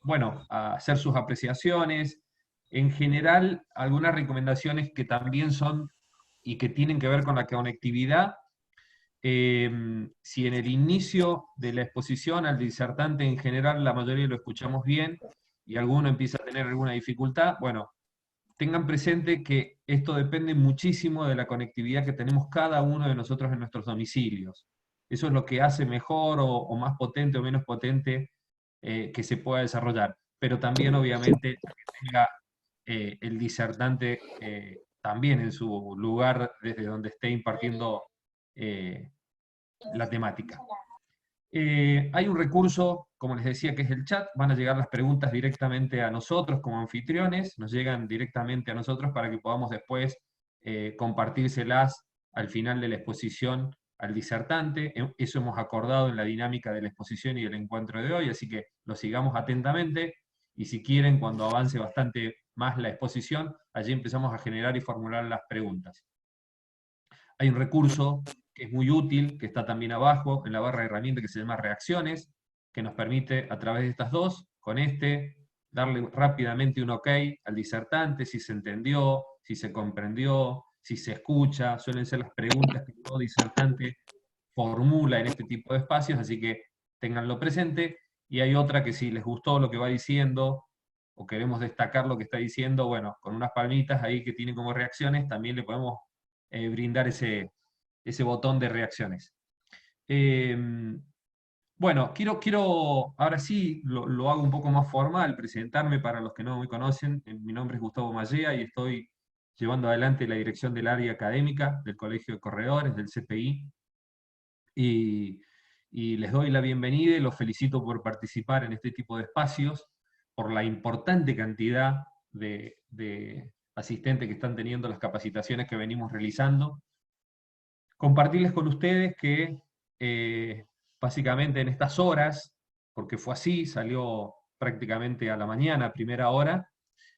bueno, a hacer sus apreciaciones. En general, algunas recomendaciones que también son y que tienen que ver con la conectividad. Si en el inicio de la exposición al disertante en general la mayoría lo escuchamos bien y alguno empieza a tener alguna dificultad, bueno, tengan presente que esto depende muchísimo de la conectividad que tenemos cada uno de nosotros en nuestros domicilios. Eso es lo que hace mejor o más potente o menos potente que se pueda desarrollar. Pero también, obviamente, que tenga el disertante también en su lugar desde donde esté impartiendo eh, la temática. Hay un recurso, como les decía, que es el chat. Van a llegar las preguntas directamente a nosotros como anfitriones, nos llegan directamente a nosotros para que podamos después compartírselas al final de la exposición al disertante. Eso hemos acordado en la dinámica de la exposición y del encuentro de hoy, así que lo sigamos atentamente. Y si quieren, cuando avance bastante más la exposición, allí empezamos a generar y formular las preguntas. Hay un recurso que es muy útil, que está también abajo en la barra de herramientas, que se llama reacciones, que nos permite a través de estas dos, con este, darle rápidamente un OK al disertante, si se entendió, si se comprendió, si se escucha. Suelen ser las preguntas que todo disertante formula en este tipo de espacios, así que ténganlo presente. Y hay otra que si les gustó lo que va diciendo, o queremos destacar lo que está diciendo, bueno, con unas palmitas ahí que tiene como reacciones, también le podemos brindar ese botón de reacciones. Eh, bueno, ahora sí, lo hago un poco más formal, presentarme para los que no me conocen. Mi nombre es Gustavo Mallea y estoy llevando adelante la dirección del área académica del Colegio de Corredores, del CPI, y, y les doy la bienvenida y los felicito por participar en este tipo de espacios, por la importante cantidad de asistentes que están teniendo las capacitaciones que venimos realizando. Compartirles con ustedes que básicamente en estas horas, porque fue así, salió prácticamente a la mañana, a primera hora,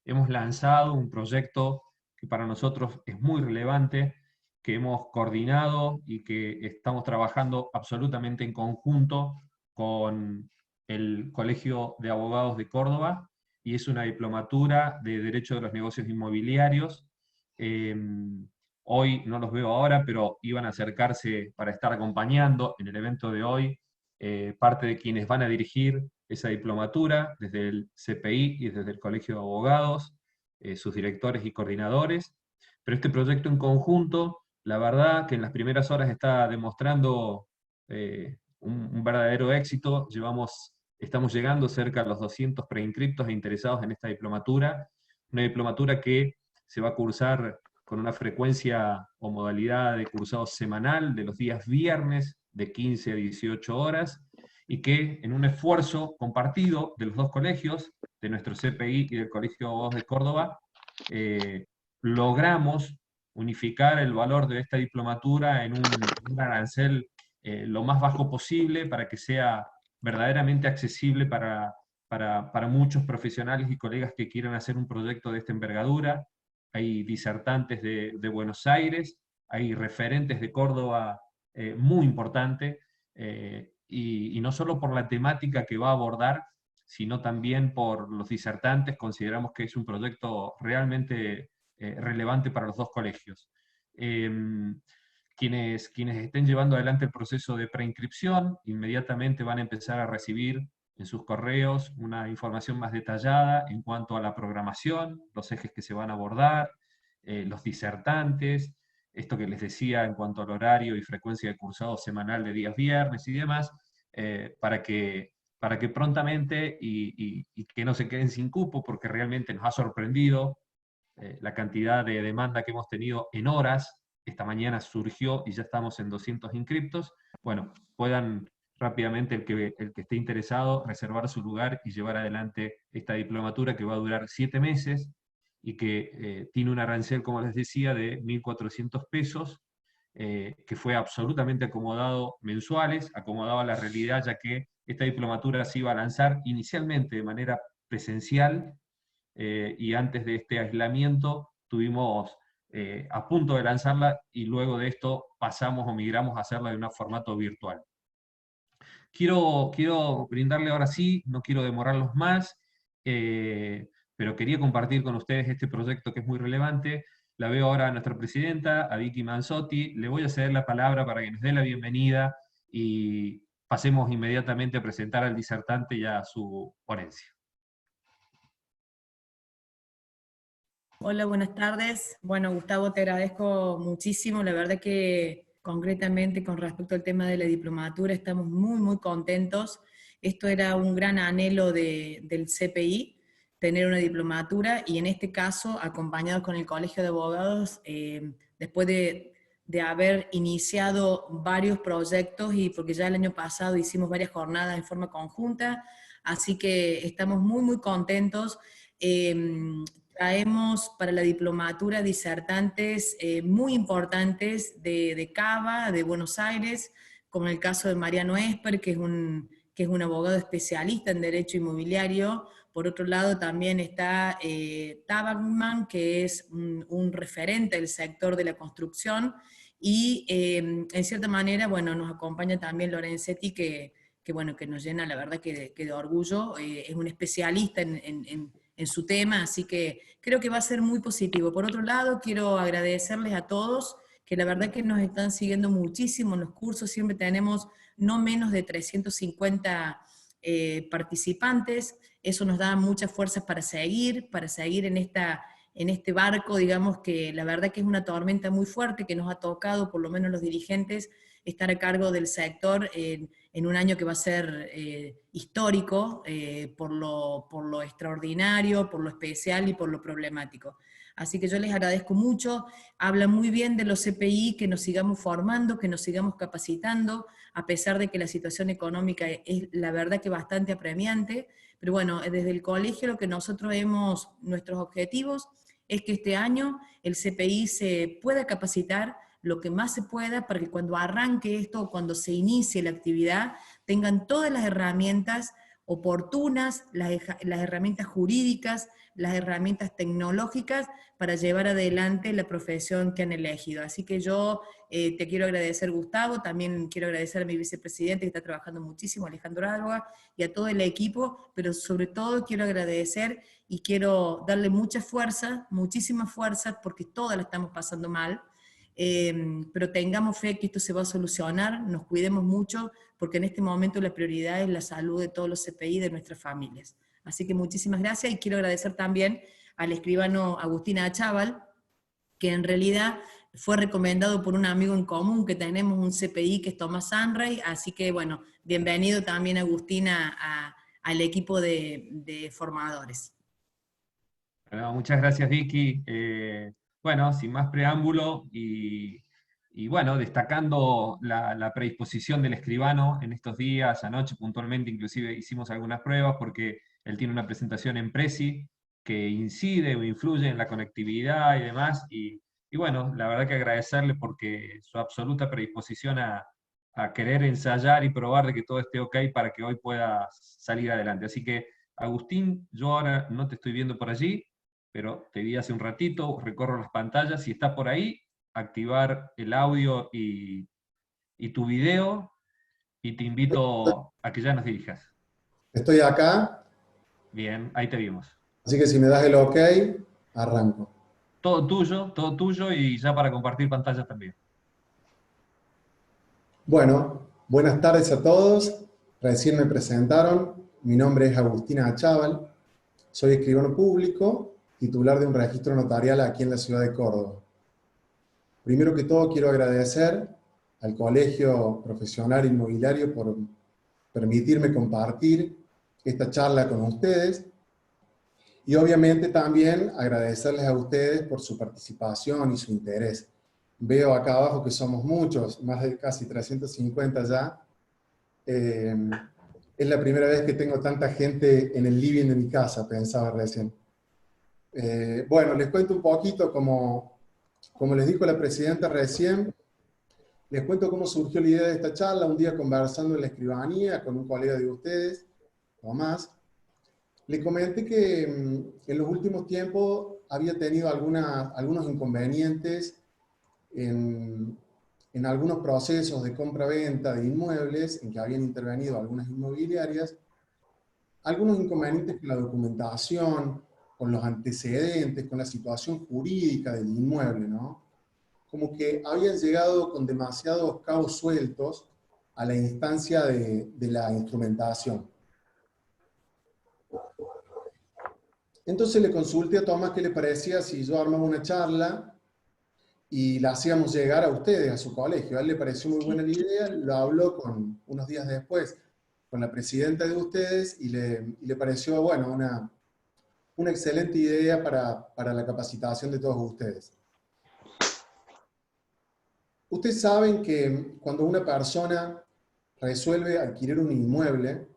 hemos lanzado un proyecto que para nosotros es muy relevante, que hemos coordinado y que estamos trabajando absolutamente en conjunto con el Colegio de Abogados de Córdoba, y es una diplomatura de Derecho de los Negocios Inmobiliarios. Eh, Hoy no los veo ahora, pero iban a acercarse para estar acompañando en el evento de hoy parte de quienes van a dirigir esa diplomatura desde el CPI y desde el Colegio de Abogados, sus directores y coordinadores. Pero este proyecto en conjunto, la verdad que en las primeras horas está demostrando un verdadero éxito. Estamos llegando cerca a los 200 preinscriptos e interesados en esta diplomatura, una diplomatura que se va a cursar con una frecuencia o modalidad de cursado semanal de los días viernes de 15 a 18 horas, y que en un esfuerzo compartido de los dos colegios, de nuestro CPI y del Colegio de Abogados de Córdoba, logramos unificar el valor de esta diplomatura en un arancel lo más bajo posible para que sea verdaderamente accesible para muchos profesionales y colegas que quieran hacer un proyecto de esta envergadura. Hay disertantes de Buenos Aires, hay referentes de Córdoba muy importantes, y no solo por la temática que va a abordar, sino también por los disertantes. Consideramos que es un proyecto realmente relevante para los dos colegios. Eh, quienes estén llevando adelante el proceso de preinscripción, inmediatamente van a empezar a recibir en sus correos una información más detallada en cuanto a la programación, los ejes que se van a abordar, los disertantes, esto que les decía en cuanto al horario y frecuencia de cursado semanal de días viernes y demás, para que prontamente y que no se queden sin cupo, porque realmente nos ha sorprendido la cantidad de demanda que hemos tenido en horas. Esta mañana surgió y ya estamos en 200 inscriptos. Bueno, puedan rápidamente el que esté interesado reservar su lugar y llevar adelante esta diplomatura que va a durar 7 meses y que tiene un arancel, como les decía, de 1.400 pesos, que fue absolutamente acomodado mensuales, acomodado a la realidad, ya que esta diplomatura se iba a lanzar inicialmente de manera presencial, y antes de este aislamiento estuvimos a punto de lanzarla y luego de esto pasamos o migramos a hacerla de un formato virtual. Quiero brindarle ahora sí, no quiero demorarlos más, pero quería compartir con ustedes este proyecto que es muy relevante. La veo ahora a nuestra presidenta, a Vicky Manzotti. Le voy a ceder la palabra para que nos dé la bienvenida y pasemos inmediatamente a presentar al disertante y a su ponencia. Hola, buenas tardes. Bueno, Gustavo, te agradezco muchísimo. La verdad que concretamente con respecto al tema de la diplomatura estamos muy contentos. Esto era un gran anhelo del CPI, tener una diplomatura, y en este caso, acompañado con el Colegio de Abogados, después de haber iniciado varios proyectos, y porque ya el año pasado hicimos varias jornadas en forma conjunta, así que estamos muy contentos. Traemos para la diplomatura disertantes muy importantes de Cava, de Buenos Aires, como el caso de Mariano Esper, que es un abogado especialista en derecho inmobiliario. Por otro lado también está Tabakman, que es un referente del sector de la construcción, y en cierta manera, bueno, nos acompaña también Lorenzetti, bueno, que nos llena la verdad que de orgullo. Es un especialista en su tema, así que creo que va a ser muy positivo. Por otro lado, quiero agradecerles a todos, que la verdad que nos están siguiendo muchísimo en los cursos. Siempre tenemos no menos de 350 participantes. Eso nos da muchas fuerzas para seguir en este barco, digamos, que la verdad que es una tormenta muy fuerte que nos ha tocado, por lo menos los dirigentes, estar a cargo del sector en un año que va a ser histórico por lo extraordinario, por lo especial y por lo problemático. Así que yo les agradezco mucho. Habla muy bien de los CPI, que nos sigamos formando, que nos sigamos capacitando, a pesar de que la situación económica es la verdad que bastante apremiante. Pero bueno, desde el colegio lo que nosotros nuestros objetivos es que este año el CPI se pueda capacitar lo que más se pueda, para que cuando arranque esto, cuando se inicie la actividad, tengan todas las herramientas oportunas, las herramientas jurídicas, las herramientas tecnológicas para llevar adelante la profesión que han elegido. Así que yo te quiero agradecer, Gustavo, también quiero agradecer a mi vicepresidente que está trabajando muchísimo, Alejandro Alba, y a todo el equipo, pero sobre todo quiero agradecer y quiero darle mucha fuerza, muchísima fuerza, porque todas la estamos pasando mal. Pero tengamos fe que esto se va a solucionar, nos cuidemos mucho, porque en este momento la prioridad es la salud de todos los CPI, de nuestras familias. Así que muchísimas gracias, y quiero agradecer también al escribano Agustín Achával, que en realidad fue recomendado por un amigo en común que tenemos, un CPI, que es Tomás Sanrey. Así que bueno, bienvenido también Agustín al equipo de formadores. Bueno, muchas gracias, Vicky. Bueno, sin más preámbulo y bueno, destacando la predisposición del escribano en estos días, anoche puntualmente inclusive hicimos algunas pruebas porque él tiene una presentación en Prezi que incide o influye en la conectividad y demás, y bueno, la verdad que agradecerle porque su absoluta predisposición a querer ensayar y probar de que todo esté ok para que hoy pueda salir adelante. Así que, Agustín, yo ahora no te estoy viendo por allí, pero te vi hace un ratito, recorro las pantallas, si estás por ahí, activar el audio y tu video, y te invito a que ya nos dirijas. Estoy acá, Bien, ahí te vimos. así que si me das el ok, arranco. Todo tuyo y ya para compartir pantallas también. Bueno, buenas tardes a todos. Recién me presentaron. Mi nombre es Agustina Achával. Soy escribano público, titular de un registro notarial aquí en la ciudad de Córdoba. Primero que todo quiero agradecer al Colegio Profesional Inmobiliario por permitirme compartir esta charla con ustedes. Y obviamente también agradecerles a ustedes por su participación y su interés. Veo acá abajo que somos muchos, más de casi 350 ya. Es la primera vez que tengo tanta gente en el living de mi casa, pensaba recién. Bueno, les cuento un poquito, como les dijo la presidenta recién, les cuento cómo surgió la idea de esta charla. Un día conversando en la escribanía con un colega de ustedes, Tomás, le comenté que en los últimos tiempos había tenido algunos inconvenientes en algunos procesos de compra-venta de inmuebles en que habían intervenido algunas inmobiliarias, algunos inconvenientes con la documentación, con los antecedentes, con la situación jurídica del inmueble, ¿no? Como que habían llegado con demasiados cabos sueltos a la instancia de la instrumentación. Entonces le consulté a Tomás qué le parecía si yo armaba una charla y la hacíamos llegar a ustedes, a su colegio. A él le pareció muy buena la idea, lo habló unos días después con la presidenta de ustedes y le pareció, bueno, una excelente idea para la capacitación de todos ustedes. Ustedes saben que cuando una persona resuelve adquirir un inmueble,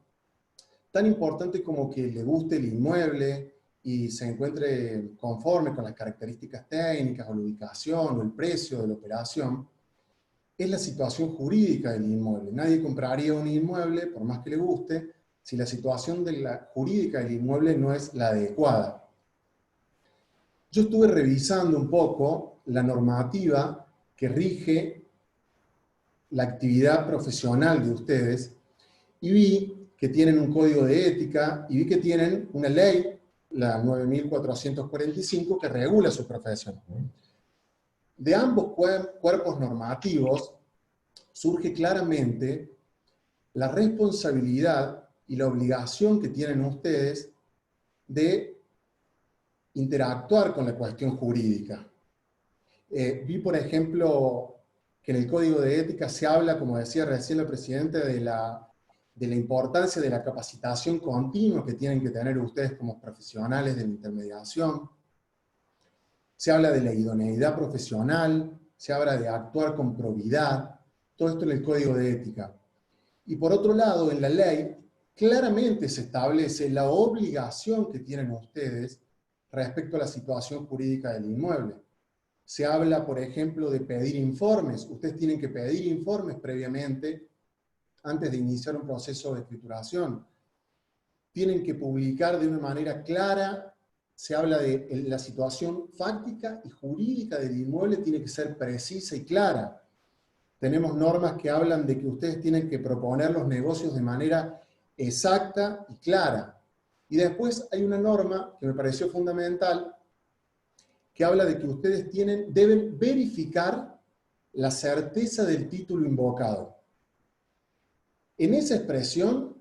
tan importante como que le guste el inmueble y se encuentre conforme con las características técnicas o la ubicación o el precio de la operación, es la situación jurídica del inmueble. Nadie compraría un inmueble, por más que le guste, si la situación jurídica del inmueble no es la adecuada. Yo estuve revisando un poco la normativa que rige la actividad profesional de ustedes y vi que tienen un código de ética y vi que tienen una ley, la 9445, que regula su profesión. De ambos cuerpos normativos surge claramente la responsabilidad y la obligación que tienen ustedes de interactuar con la cuestión jurídica. Vi, por ejemplo, que en el Código de Ética se habla, como decía recién la Presidenta, de la importancia de la capacitación continua que tienen que tener ustedes como profesionales de la intermediación. Se habla de la idoneidad profesional, se habla de actuar con probidad, todo esto en el Código de Ética. Y por otro lado, en la ley, claramente se establece la obligación que tienen ustedes respecto a la situación jurídica del inmueble. Se habla, por ejemplo, de pedir informes. Ustedes tienen que pedir informes previamente antes de iniciar un proceso de escrituración. Tienen que publicar de una manera clara. Se habla de la situación fáctica y jurídica del inmueble, tiene que ser precisa y clara. Tenemos normas que hablan de que ustedes tienen que proponer los negocios de manera exacta y clara. Y después hay una norma que me pareció fundamental, que habla de que ustedes deben verificar la certeza del título invocado. En esa expresión,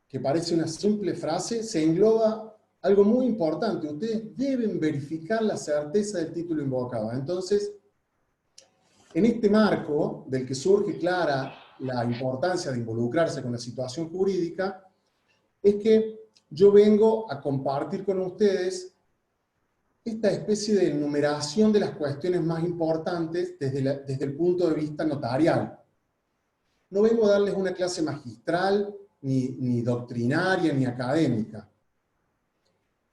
que parece una simple frase, se engloba algo muy importante. Ustedes deben verificar la certeza del título invocado. Entonces, en este marco del que surge clara la importancia de involucrarse con la situación jurídica, es que yo vengo a compartir con ustedes esta especie de enumeración de las cuestiones más importantes desde el punto de vista notarial. No vengo a darles una clase magistral, ni doctrinaria, ni académica.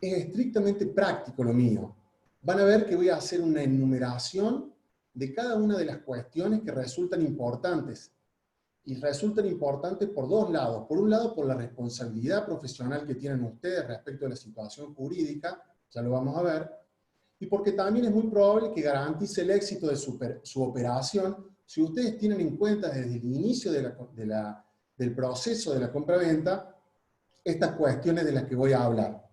Es estrictamente práctico lo mío. Van a ver que voy a hacer una enumeración de cada una de las cuestiones que resultan importantes. Y resultan importantes por dos lados. Por un lado, por la responsabilidad profesional que tienen ustedes respecto a la situación jurídica, ya lo vamos a ver, y porque también es muy probable que garantice el éxito de su operación si ustedes tienen en cuenta desde el inicio del proceso de la compraventa estas cuestiones de las que voy a hablar.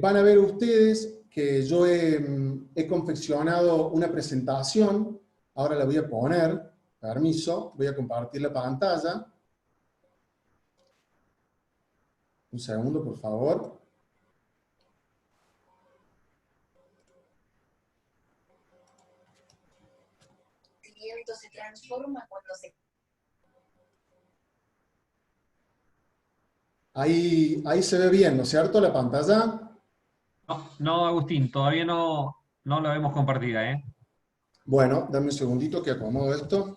Van a ver ustedes que yo he confeccionado una presentación, ahora la voy a poner, permiso, voy a compartir la pantalla. Un segundo, por favor. Se transforma cuando se... Ahí se ve bien, ¿no es cierto? La pantalla. No, Agustín, todavía no la vemos compartida, ¿eh? Bueno, dame un segundito que acomodo esto.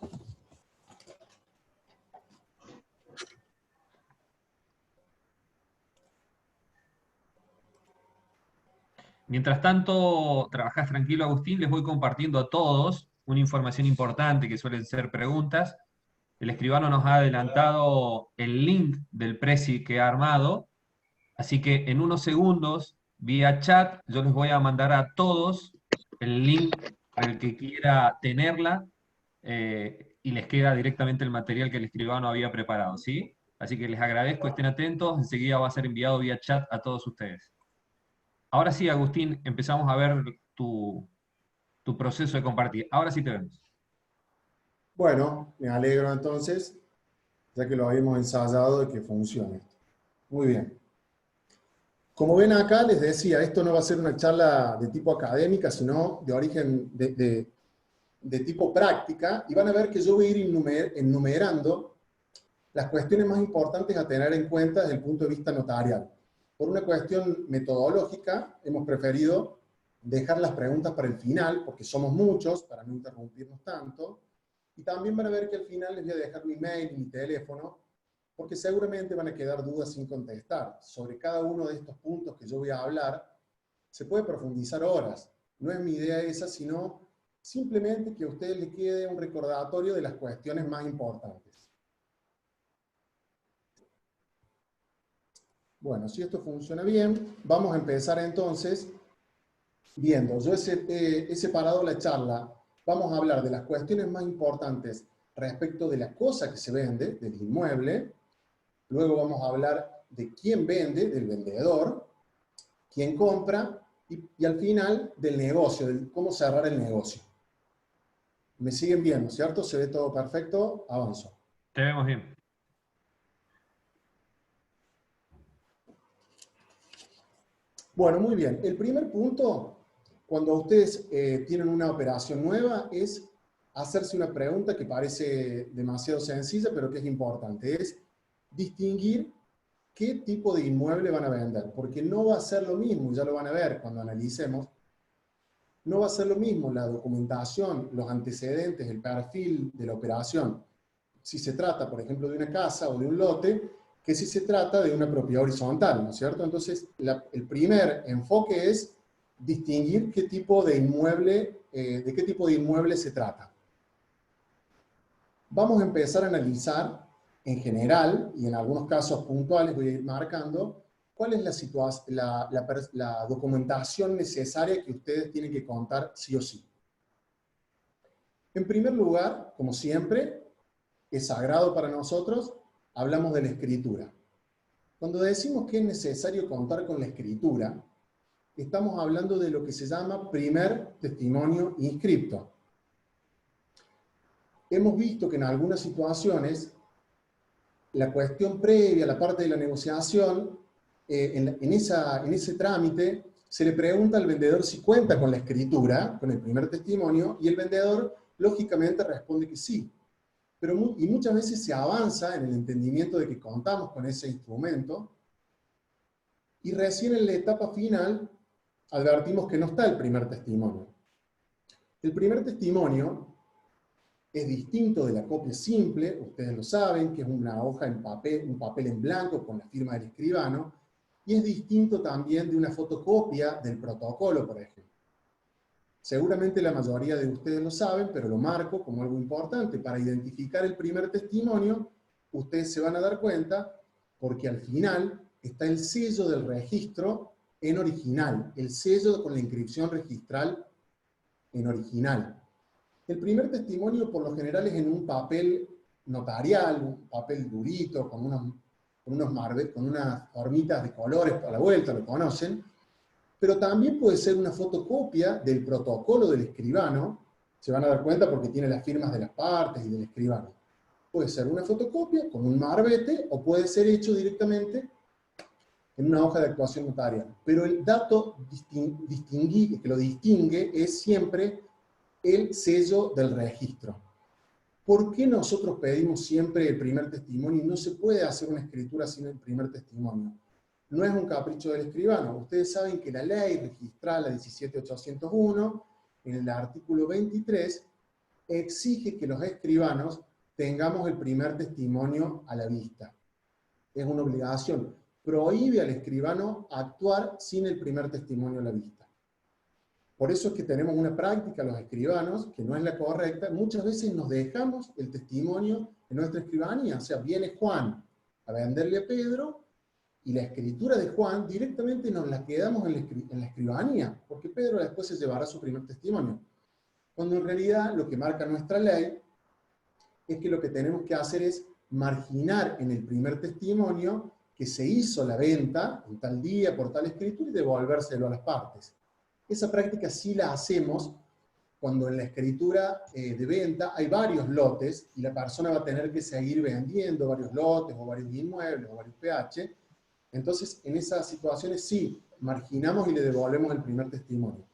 Mientras tanto, trabajás tranquilo, Agustín, les voy compartiendo a todos una información importante que suelen ser preguntas. El escribano nos ha adelantado el link del Prezi que ha armado, así que en unos segundos, vía chat, yo les voy a mandar a todos el link para el que quiera tenerla y les queda directamente el material que el escribano había preparado, ¿sí? Así que les agradezco, estén atentos, enseguida va a ser enviado vía chat a todos ustedes. Ahora sí, Agustín, empezamos a ver tu proceso de compartir. Ahora sí te vemos. Bueno, me alegro entonces, ya que lo habíamos ensayado de que funcione. Muy bien. Como ven acá, les decía, esto no va a ser una charla de tipo académica, sino de origen de tipo práctica, y van a ver que yo voy a ir enumerando las cuestiones más importantes a tener en cuenta desde el punto de vista notarial. Por una cuestión metodológica, hemos preferido dejar las preguntas para el final, porque somos muchos, para no interrumpirnos tanto, y también van a ver que al final les voy a dejar mi mail y mi teléfono, porque seguramente van a quedar dudas sin contestar. Sobre cada uno de estos puntos que yo voy a hablar, se puede profundizar horas. No es mi idea esa, sino simplemente que a ustedes les quede un recordatorio de las cuestiones más importantes. Bueno, si esto funciona bien, vamos a empezar entonces viendo. Yo he separado la charla. Vamos a hablar de las cuestiones más importantes respecto de la cosa que se vende, del inmueble. Luego vamos a hablar de quién vende, del vendedor, quién compra, y al final del negocio, de cómo cerrar el negocio. ¿Me siguen viendo, cierto? ¿Se ve todo perfecto? Avanzo. Te vemos bien. Bueno, muy bien. El primer punto, cuando ustedes tienen una operación nueva, es hacerse una pregunta que parece demasiado sencilla, pero que es importante. Es distinguir qué tipo de inmueble van a vender. Porque no va a ser lo mismo, ya lo van a ver cuando analicemos, no va a ser lo mismo la documentación, los antecedentes, el perfil de la operación, si se trata, por ejemplo, de una casa o de un lote, que si se trata de una propiedad horizontal, ¿no es cierto? Entonces, el primer enfoque es distinguir qué tipo de inmueble, de qué tipo de inmueble se trata. Vamos a empezar a analizar en general, y en algunos casos puntuales voy a ir marcando, cuál es la documentación necesaria que ustedes tienen que contar sí o sí. En primer lugar, como siempre, es sagrado para nosotros, hablamos de la escritura. Cuando decimos que es necesario contar con la escritura, estamos hablando de lo que se llama primer testimonio inscripto. Hemos visto que en algunas situaciones la cuestión previa, la parte de la negociación, en ese trámite se le pregunta al vendedor si cuenta con la escritura, con el primer testimonio, y el vendedor lógicamente responde que sí. Y muchas veces se avanza en el entendimiento de que contamos con ese instrumento, y recién en la etapa final advertimos que no está el primer testimonio. El primer testimonio es distinto de la copia simple, ustedes lo saben, que es una hoja en papel, un papel en blanco con la firma del escribano, y es distinto también de una fotocopia del protocolo, por ejemplo. Seguramente la mayoría de ustedes lo saben, pero lo marco como algo importante. Para identificar el primer testimonio, ustedes se van a dar cuenta, porque al final está el sello del registro en original, el sello con la inscripción registral en original. El primer testimonio por lo general es en un papel notarial, un papel durito, con unas formitas de colores a la vuelta, lo conocen, pero también puede ser una fotocopia del protocolo del escribano, se van a dar cuenta porque tiene las firmas de las partes y del escribano. Puede ser una fotocopia con un marbete o puede ser hecho directamente en una hoja de actuación notarial. Pero el dato que lo distingue es siempre el sello del registro. ¿Por qué nosotros pedimos siempre el primer testimonio y no se puede hacer una escritura sin el primer testimonio? No es un capricho del escribano. Ustedes saben que la ley registral, la 17.801, en el artículo 23, exige que los escribanos tengamos el primer testimonio a la vista. Es una obligación. Prohíbe al escribano actuar sin el primer testimonio a la vista. Por eso es que tenemos una práctica los escribanos, que no es la correcta. Muchas veces nos dejamos el testimonio en nuestra escribanía. O sea, viene Juan a venderle a Pedro, y la escritura de Juan directamente nos la quedamos en la escribanía, porque Pedro después se llevará su primer testimonio. Cuando en realidad lo que marca nuestra ley es que lo que tenemos que hacer es marginar en el primer testimonio que se hizo la venta en tal día, por tal escritura, y devolvérselo a las partes. Esa práctica sí la hacemos cuando en la escritura de venta hay varios lotes y la persona va a tener que seguir vendiendo varios lotes o varios inmuebles o varios PH. Entonces, en esas situaciones sí, marginamos y le devolvemos el primer testimonio.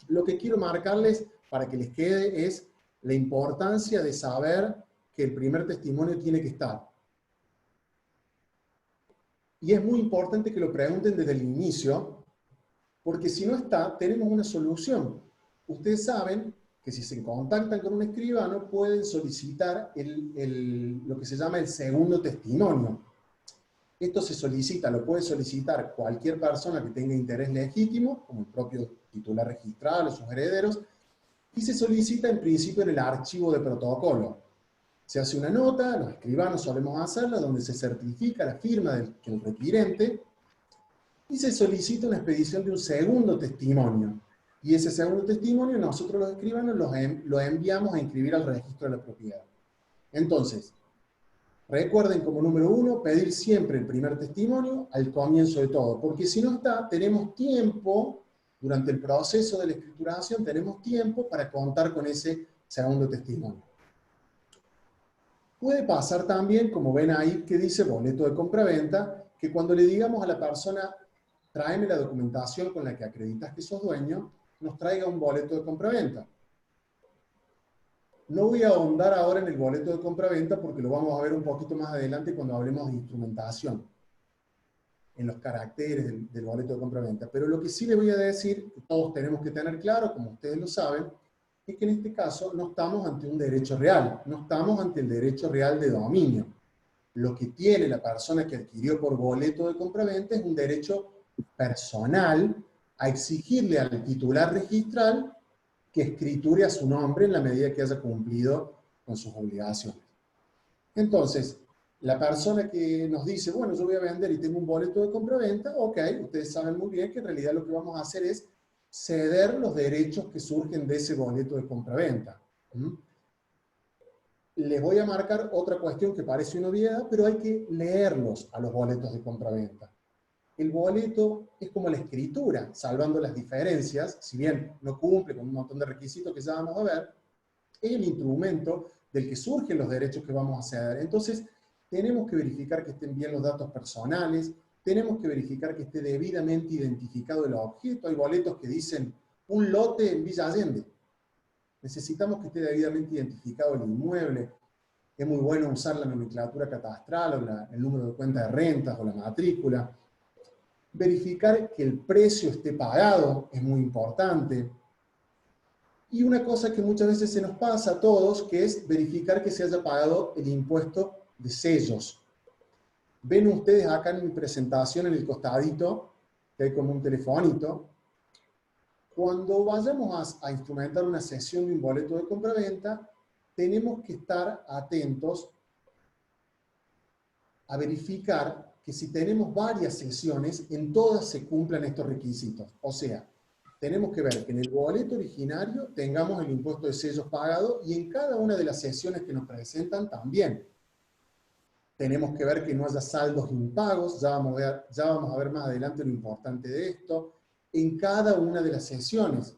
Lo que quiero marcarles para que les quede es la importancia de saber que el primer testimonio tiene que estar. Y es muy importante que lo pregunten desde el inicio, porque si no está, tenemos una solución. Ustedes saben que si se contactan con un escribano, pueden solicitar lo que se llama el segundo testimonio. Esto se solicita, lo puede solicitar cualquier persona que tenga interés legítimo, como el propio titular registral o sus herederos, y se solicita en principio en el archivo de protocolo. Se hace una nota, los escribanos solemos hacerla, donde se certifica la firma del requirente, y se solicita una expedición de un segundo testimonio. Y ese segundo testimonio nosotros los escribanos lo enviamos a inscribir al registro de la propiedad. Entonces, recuerden como número 1, pedir siempre el primer testimonio al comienzo de todo, porque si no está, tenemos tiempo, durante el proceso de la escrituración, tenemos tiempo para contar con ese segundo testimonio. Puede pasar también, como ven ahí, que dice boleto de compraventa, que cuando le digamos a la persona, tráeme la documentación con la que acreditas que sos dueño, nos traiga un boleto de compraventa. No voy a ahondar ahora en el boleto de compraventa porque lo vamos a ver un poquito más adelante cuando hablemos de instrumentación, en los caracteres del boleto de compraventa. Pero lo que sí les voy a decir, que todos tenemos que tener claro, como ustedes lo saben, es que en este caso no estamos ante un derecho real, no estamos ante el derecho real de dominio. Lo que tiene la persona que adquirió por boleto de compraventa es un derecho personal a exigirle al titular registral que escriture a su nombre en la medida que haya cumplido con sus obligaciones. Entonces, la persona que nos dice, bueno, yo voy a vender y tengo un boleto de compraventa, ok, ustedes saben muy bien que en realidad lo que vamos a hacer es ceder los derechos que surgen de ese boleto de compraventa. Les voy a marcar otra cuestión que parece una obviedad, pero hay que leerlos a los boletos de compraventa. El boleto es como la escritura, salvando las diferencias, si bien no cumple con un montón de requisitos que ya vamos a ver, es el instrumento del que surgen los derechos que vamos a ceder. Entonces, tenemos que verificar que estén bien los datos personales, tenemos que verificar que esté debidamente identificado el objeto. Hay boletos que dicen un lote en Villa Allende. Necesitamos que esté debidamente identificado el inmueble. Es muy bueno usar la nomenclatura catastral o el número de cuenta de rentas o la matrícula. Verificar que el precio esté pagado es muy importante. Y una cosa que muchas veces se nos pasa a todos, que es verificar que se haya pagado el impuesto de sellos. Ven ustedes acá en mi presentación, en el costadito, que hay como un telefonito. Cuando vayamos a instrumentar una cesión de un boleto de compraventa, tenemos que estar atentos a verificar que si tenemos varias sesiones, en todas se cumplan estos requisitos. O sea, tenemos que ver que en el boleto originario tengamos el impuesto de sellos pagado y en cada una de las sesiones que nos presentan también. Tenemos que ver que no haya saldos impagos, ya vamos a ver más adelante lo importante de esto, en cada una de las sesiones.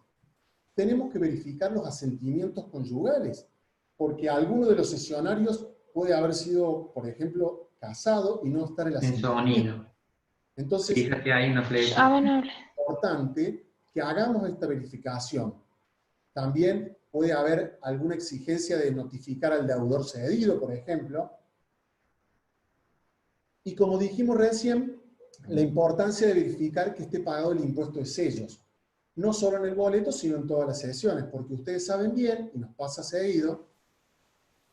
Tenemos que verificar los asentimientos conyugales, porque alguno de los sesionarios puede haber sido, por ejemplo, casado y no estar el asentimiento. Entonces, fíjate ahí una flecha. es importante que hagamos esta verificación. También puede haber alguna exigencia de notificar al deudor cedido, por ejemplo. Y como dijimos recién, la importancia de verificar que esté pagado el impuesto de sellos. No solo en el boleto, sino en todas las sesiones, porque ustedes saben bien, y nos pasa seguido,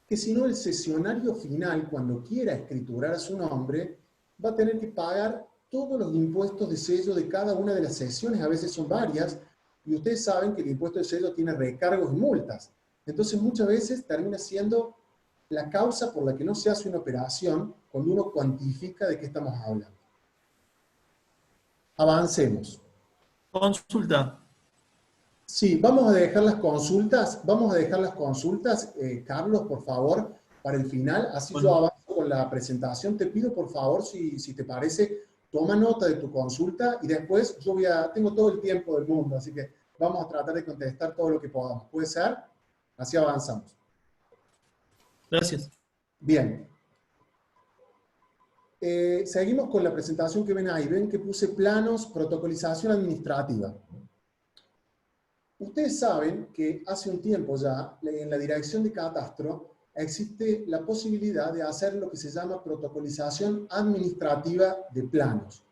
que si no el cesionario final, cuando quiera escriturar a su nombre, va a tener que pagar todos los impuestos de sello de cada una de las sesiones, a veces son varias, y ustedes saben que el impuesto de sello tiene recargos y multas. Entonces muchas veces termina siendo la causa por la que no se hace una operación cuando uno cuantifica de qué estamos hablando. Avancemos. Consulta. Sí, vamos a dejar las consultas, Carlos, por favor, para el final, así yo avanzo con con la presentación, te pido por favor, si te parece, toma nota de tu consulta y después tengo todo el tiempo del mundo, así que vamos a tratar de contestar todo lo que podamos. ¿Puede ser? Así avanzamos. Gracias. Bien. Seguimos con la presentación que ven ahí. Ven que puse planos, protocolización administrativa. Ustedes saben que hace un tiempo ya, en la dirección de catastro, existe la posibilidad de hacer lo que se llama protocolización administrativa de planos.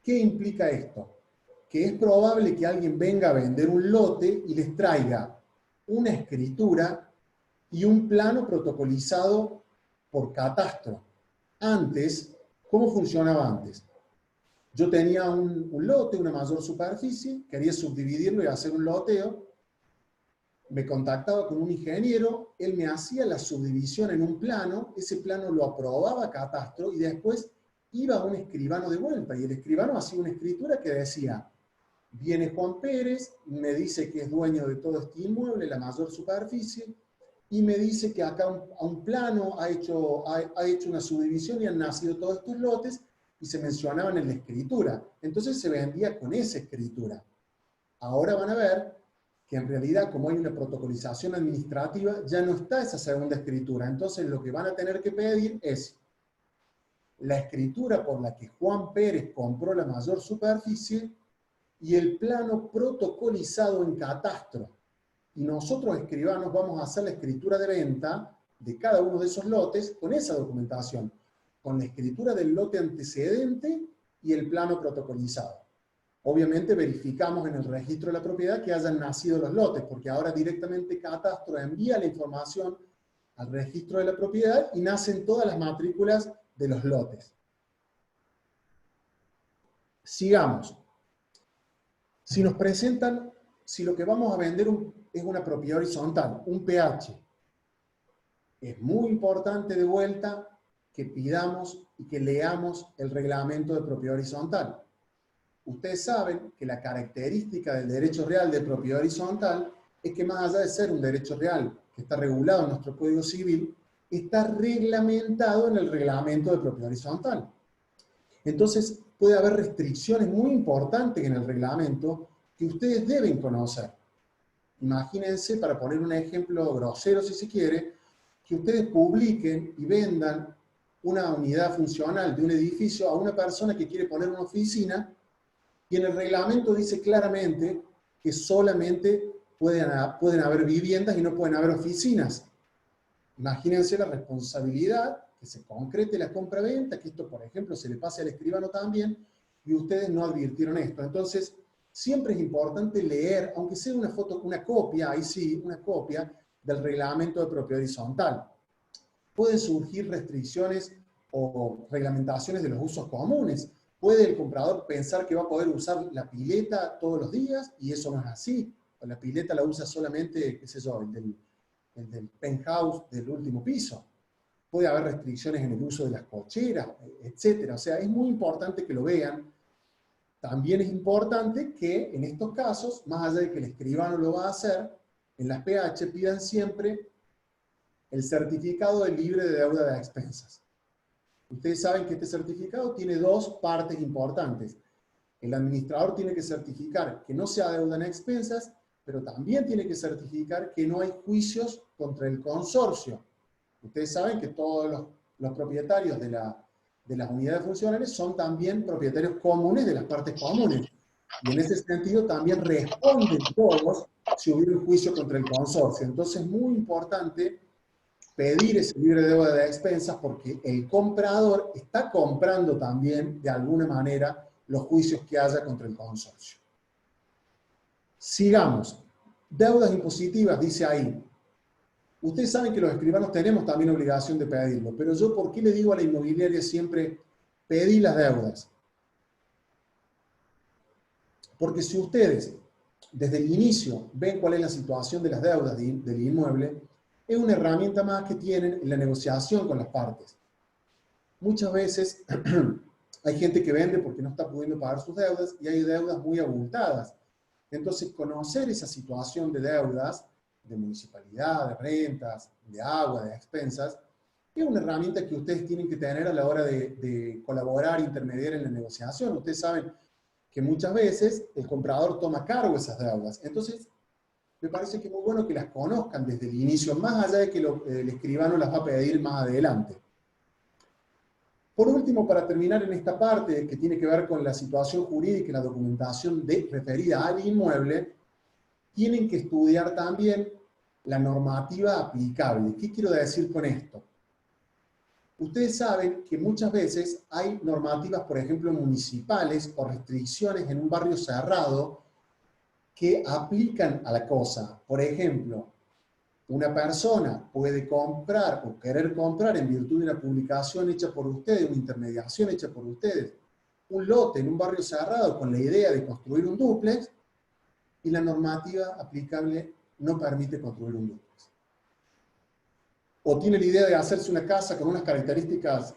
¿Qué implica esto? Que es probable que alguien venga a vender un lote y les traiga una escritura y un plano protocolizado por catastro. Antes, ¿cómo funcionaba antes? Yo tenía un lote, una mayor superficie, quería subdividirlo y hacer un loteo, me contactaba con un ingeniero, él me hacía la subdivisión en un plano, ese plano lo aprobaba catastro y después iba a un escribano de vuelta, y el escribano hacía una escritura que decía: viene Juan Pérez, me dice que es dueño de todo este inmueble, la mayor superficie, y me dice que acá a un plano ha hecho una subdivisión y han nacido todos estos lotes, y se mencionaban en la escritura. Entonces se vendía con esa escritura. Ahora van a ver que en realidad, como hay una protocolización administrativa, ya no está esa segunda escritura. Entonces lo que van a tener que pedir es la escritura por la que Juan Pérez compró la mayor superficie y el plano protocolizado en catastro. Y nosotros, escribanos, vamos a hacer la escritura de venta de cada uno de esos lotes con esa documentación, con la escritura del lote antecedente y el plano protocolizado. Obviamente verificamos en el registro de la propiedad que hayan nacido los lotes, porque ahora directamente catastro envía la información al registro de la propiedad y nacen todas las matrículas de los lotes. Sigamos. Si nos presentan, si lo que vamos a vender es una propiedad horizontal, un PH, es muy importante de vuelta que pidamos y que leamos el reglamento de propiedad horizontal. Ustedes saben que la característica del derecho real de propiedad horizontal es que, más allá de ser un derecho real que está regulado en nuestro Código Civil, está reglamentado en el reglamento de propiedad horizontal. Entonces puede haber restricciones muy importantes en el reglamento que ustedes deben conocer. Imagínense, para poner un ejemplo grosero si se quiere, que ustedes publiquen y vendan una unidad funcional de un edificio a una persona que quiere poner una oficina, y en el reglamento dice claramente que solamente pueden haber viviendas y no pueden haber oficinas. Imagínense la responsabilidad, que se concrete la compra-venta, que esto, por ejemplo, se le pase al escribano también, y ustedes no advirtieron esto. Entonces, siempre es importante leer, aunque sea una copia, ahí sí, una copia del reglamento de propiedad horizontal. Pueden surgir restricciones o reglamentaciones de los usos comunes. Puede el comprador pensar que va a poder usar la pileta todos los días, y eso no es así. La pileta la usa solamente, qué sé yo, el del penthouse del último piso. Puede haber restricciones en el uso de las cocheras, etc. O sea, es muy importante que lo vean. También es importante que en estos casos, más allá de que el escribano lo va a hacer, en las PH pidan siempre el certificado de libre de deuda de expensas. Ustedes saben que este certificado tiene dos partes importantes. El administrador tiene que certificar que no se adeudan a expensas, pero también tiene que certificar que no hay juicios contra el consorcio. Ustedes saben que todos los propietarios de las unidades funcionales son también propietarios comunes de las partes comunes. Y en ese sentido también responden todos si hubiera un juicio contra el consorcio. Entonces es muy importante pedir ese libre de deuda de expensas, porque el comprador está comprando también, de alguna manera, los juicios que haya contra el consorcio. Sigamos. Deudas impositivas, dice ahí. Ustedes saben que los escribanos tenemos también obligación de pedirlo, pero yo, ¿por qué le digo a la inmobiliaria siempre pedí las deudas? Porque si ustedes, desde el inicio, ven cuál es la situación de las deudas del inmueble, es una herramienta más que tienen en la negociación con las partes. Muchas veces hay gente que vende porque no está pudiendo pagar sus deudas, y hay deudas muy abultadas. Entonces, conocer esa situación de deudas, de municipalidad, de rentas, de agua, de expensas, Es una herramienta que ustedes tienen que tener a la hora de colaborar, intermediar en la negociación. Ustedes saben que muchas veces el comprador toma cargo de esas deudas. Entonces, me parece que es muy bueno que las conozcan desde el inicio, más allá de que el escribano las va a pedir más adelante. Por último, para terminar en esta parte que tiene que ver con la situación jurídica y la documentación referida al inmueble, tienen que estudiar también la normativa aplicable. ¿Qué quiero decir con esto? Ustedes saben que muchas veces hay normativas, por ejemplo, municipales o restricciones en un barrio cerrado que aplican a la cosa. Por ejemplo, una persona puede comprar o querer comprar en virtud de una publicación hecha por ustedes, una intermediación hecha por ustedes, un lote en un barrio cerrado con la idea de construir un dúplex y la normativa aplicable no permite construir un dúplex. O tiene la idea de hacerse una casa con unas características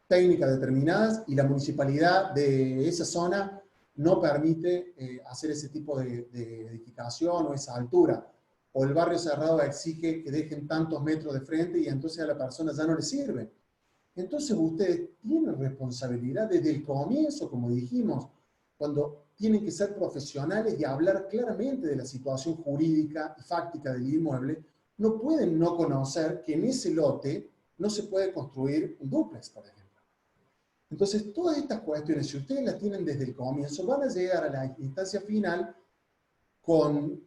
técnicas determinadas y la municipalidad de esa zona no permite hacer ese tipo de edificación o esa altura. O el barrio cerrado exige que dejen tantos metros de frente y entonces a la persona ya no le sirve. Entonces ustedes tienen responsabilidad desde el comienzo, como dijimos, cuando tienen que ser profesionales y hablar claramente de la situación jurídica y fáctica del inmueble. No pueden no conocer que en ese lote no se puede construir un dúplex, por ejemplo. Entonces, todas estas cuestiones, si ustedes las tienen desde el comienzo, van a llegar a la instancia final con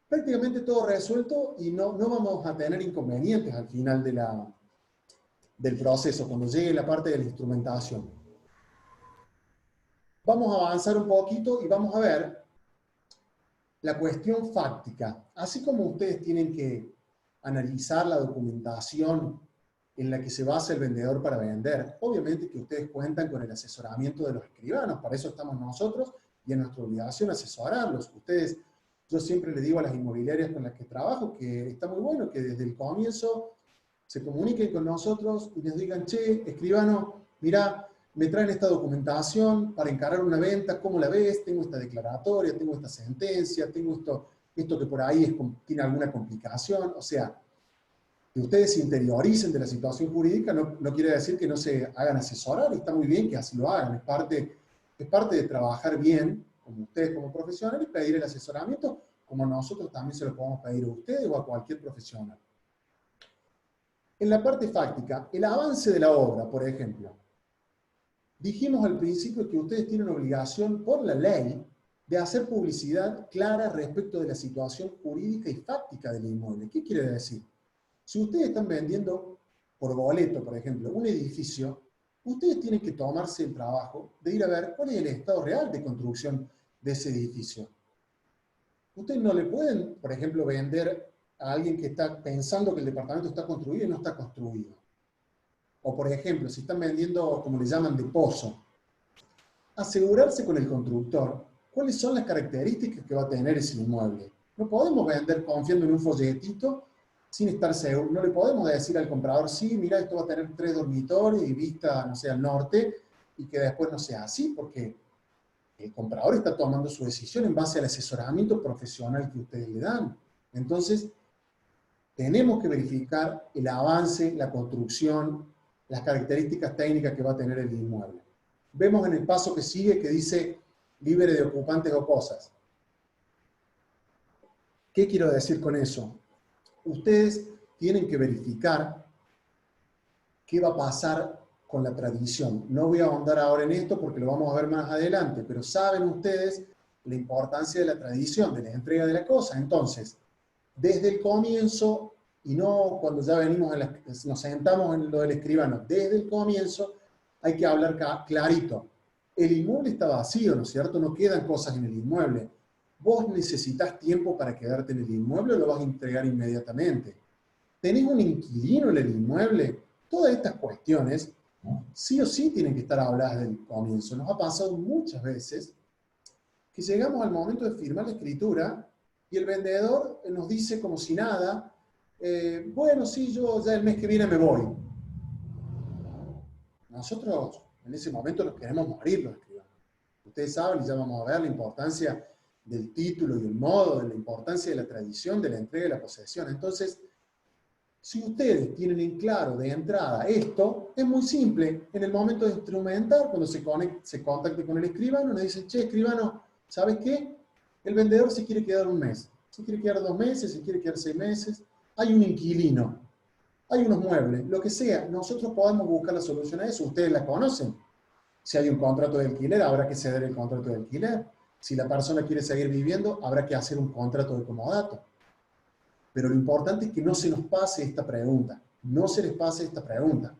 prácticamente todo resuelto y no vamos a tener inconvenientes al final del proceso, cuando llegue la parte de la instrumentación. Vamos a avanzar un poquito y vamos a ver la cuestión fáctica. Así como ustedes tienen que analizar la documentación en la que se basa el vendedor para vender, obviamente que ustedes cuentan con el asesoramiento de los escribanos, para eso estamos nosotros y es nuestra obligación asesorarlos. Ustedes, yo siempre le digo a las inmobiliarias con las que trabajo que está muy bueno que desde el comienzo se comuniquen con nosotros y nos digan, che, escribano, mirá, me traen esta documentación para encarar una venta, ¿cómo la ves? Tengo esta declaratoria, tengo esta sentencia, tengo esto que por ahí tiene alguna complicación. O sea, que ustedes se interioricen de la situación jurídica no quiere decir que no se hagan asesorar, y está muy bien que así lo hagan. Es parte de trabajar bien, como ustedes como profesionales, pedir el asesoramiento, como nosotros también se lo podemos pedir a ustedes o a cualquier profesional. En la parte fáctica, el avance de la obra, por ejemplo. Dijimos al principio que ustedes tienen obligación por la ley de hacer publicidad clara respecto de la situación jurídica y fáctica del inmueble. ¿Qué quiere decir? Si ustedes están vendiendo por boleto, por ejemplo, un edificio, ustedes tienen que tomarse el trabajo de ir a ver cuál es el estado real de construcción de ese edificio. Ustedes no le pueden, por ejemplo, vender a alguien que está pensando que el departamento está construido y no está construido. O por ejemplo, si están vendiendo, como le llaman, de pozo, asegurarse con el constructor cuáles son las características que va a tener ese inmueble. No podemos vender confiando en un folletito sin estar seguros. No le podemos decir al comprador, sí, mira, esto va a tener 3 dormitorios y vista, no sé, al norte, y que después no sea así, porque el comprador está tomando su decisión en base al asesoramiento profesional que ustedes le dan. Entonces, tenemos que verificar el avance, la construcción, las características técnicas que va a tener el inmueble. Vemos en el paso que sigue que dice libre de ocupantes o cosas. ¿Qué quiero decir con eso? Ustedes tienen que verificar qué va a pasar con la tradición. No voy a ahondar ahora en esto porque lo vamos a ver más adelante, pero saben ustedes la importancia de la tradición, de la entrega de la cosa. Entonces, desde el comienzo, y no cuando ya venimos, nos sentamos en lo del escribano, desde el comienzo hay que hablar clarito. El inmueble está vacío, ¿no es cierto? No quedan cosas en el inmueble. Vos necesitas tiempo para quedarte en el inmueble o lo vas a entregar inmediatamente. ¿Tenés un inquilino en el inmueble? Todas estas cuestiones sí o sí tienen que estar habladas desde el comienzo. Nos ha pasado muchas veces que llegamos al momento de firmar la escritura y el vendedor nos dice como si nada, bueno, sí, yo ya el mes que viene me voy. Nosotros en ese momento nos queremos morir los escribanos. Ustedes saben, y ya vamos a ver la importancia del título y el modo, de la importancia de la tradición, de la entrega y la posesión. Entonces, Si ustedes tienen en claro de entrada esto, es muy simple. En el momento de instrumentar, cuando se contacte con el escribano, le dicen, che, escribano, ¿sabes qué? El vendedor se quiere quedar un mes, se quiere quedar 2 meses, se quiere quedar 6 meses, hay un inquilino, hay unos muebles, lo que sea, nosotros podemos buscar la solución a eso, ustedes la conocen. Si hay un contrato de alquiler, habrá que ceder el contrato de alquiler. Si la persona quiere seguir viviendo, habrá que hacer un contrato de comodato. Pero lo importante es que no se nos pase esta pregunta. No se les pase esta pregunta.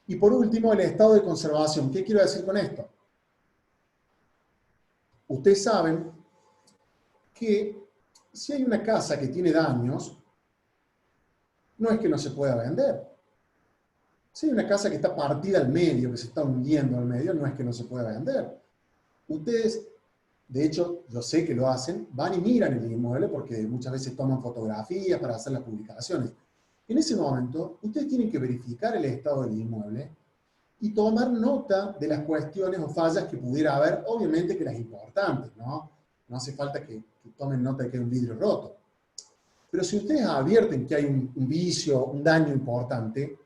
Y por último, el estado de conservación. ¿Qué quiero decir con esto? Ustedes saben que si hay una casa que tiene daños, no es que no se pueda vender. Si hay una casa que está partida al medio, que se está hundiendo al medio, no es que no se pueda vender. Ustedes, de hecho, yo sé que lo hacen, van y miran el inmueble porque muchas veces toman fotografías para hacer las publicaciones. En ese momento, ustedes tienen que verificar el estado del inmueble y tomar nota de las cuestiones o fallas que pudiera haber, obviamente que las importantes, ¿no? No hace falta que tomen nota de que hay un vidrio roto. Pero si ustedes advierten que hay un vicio, un daño importante,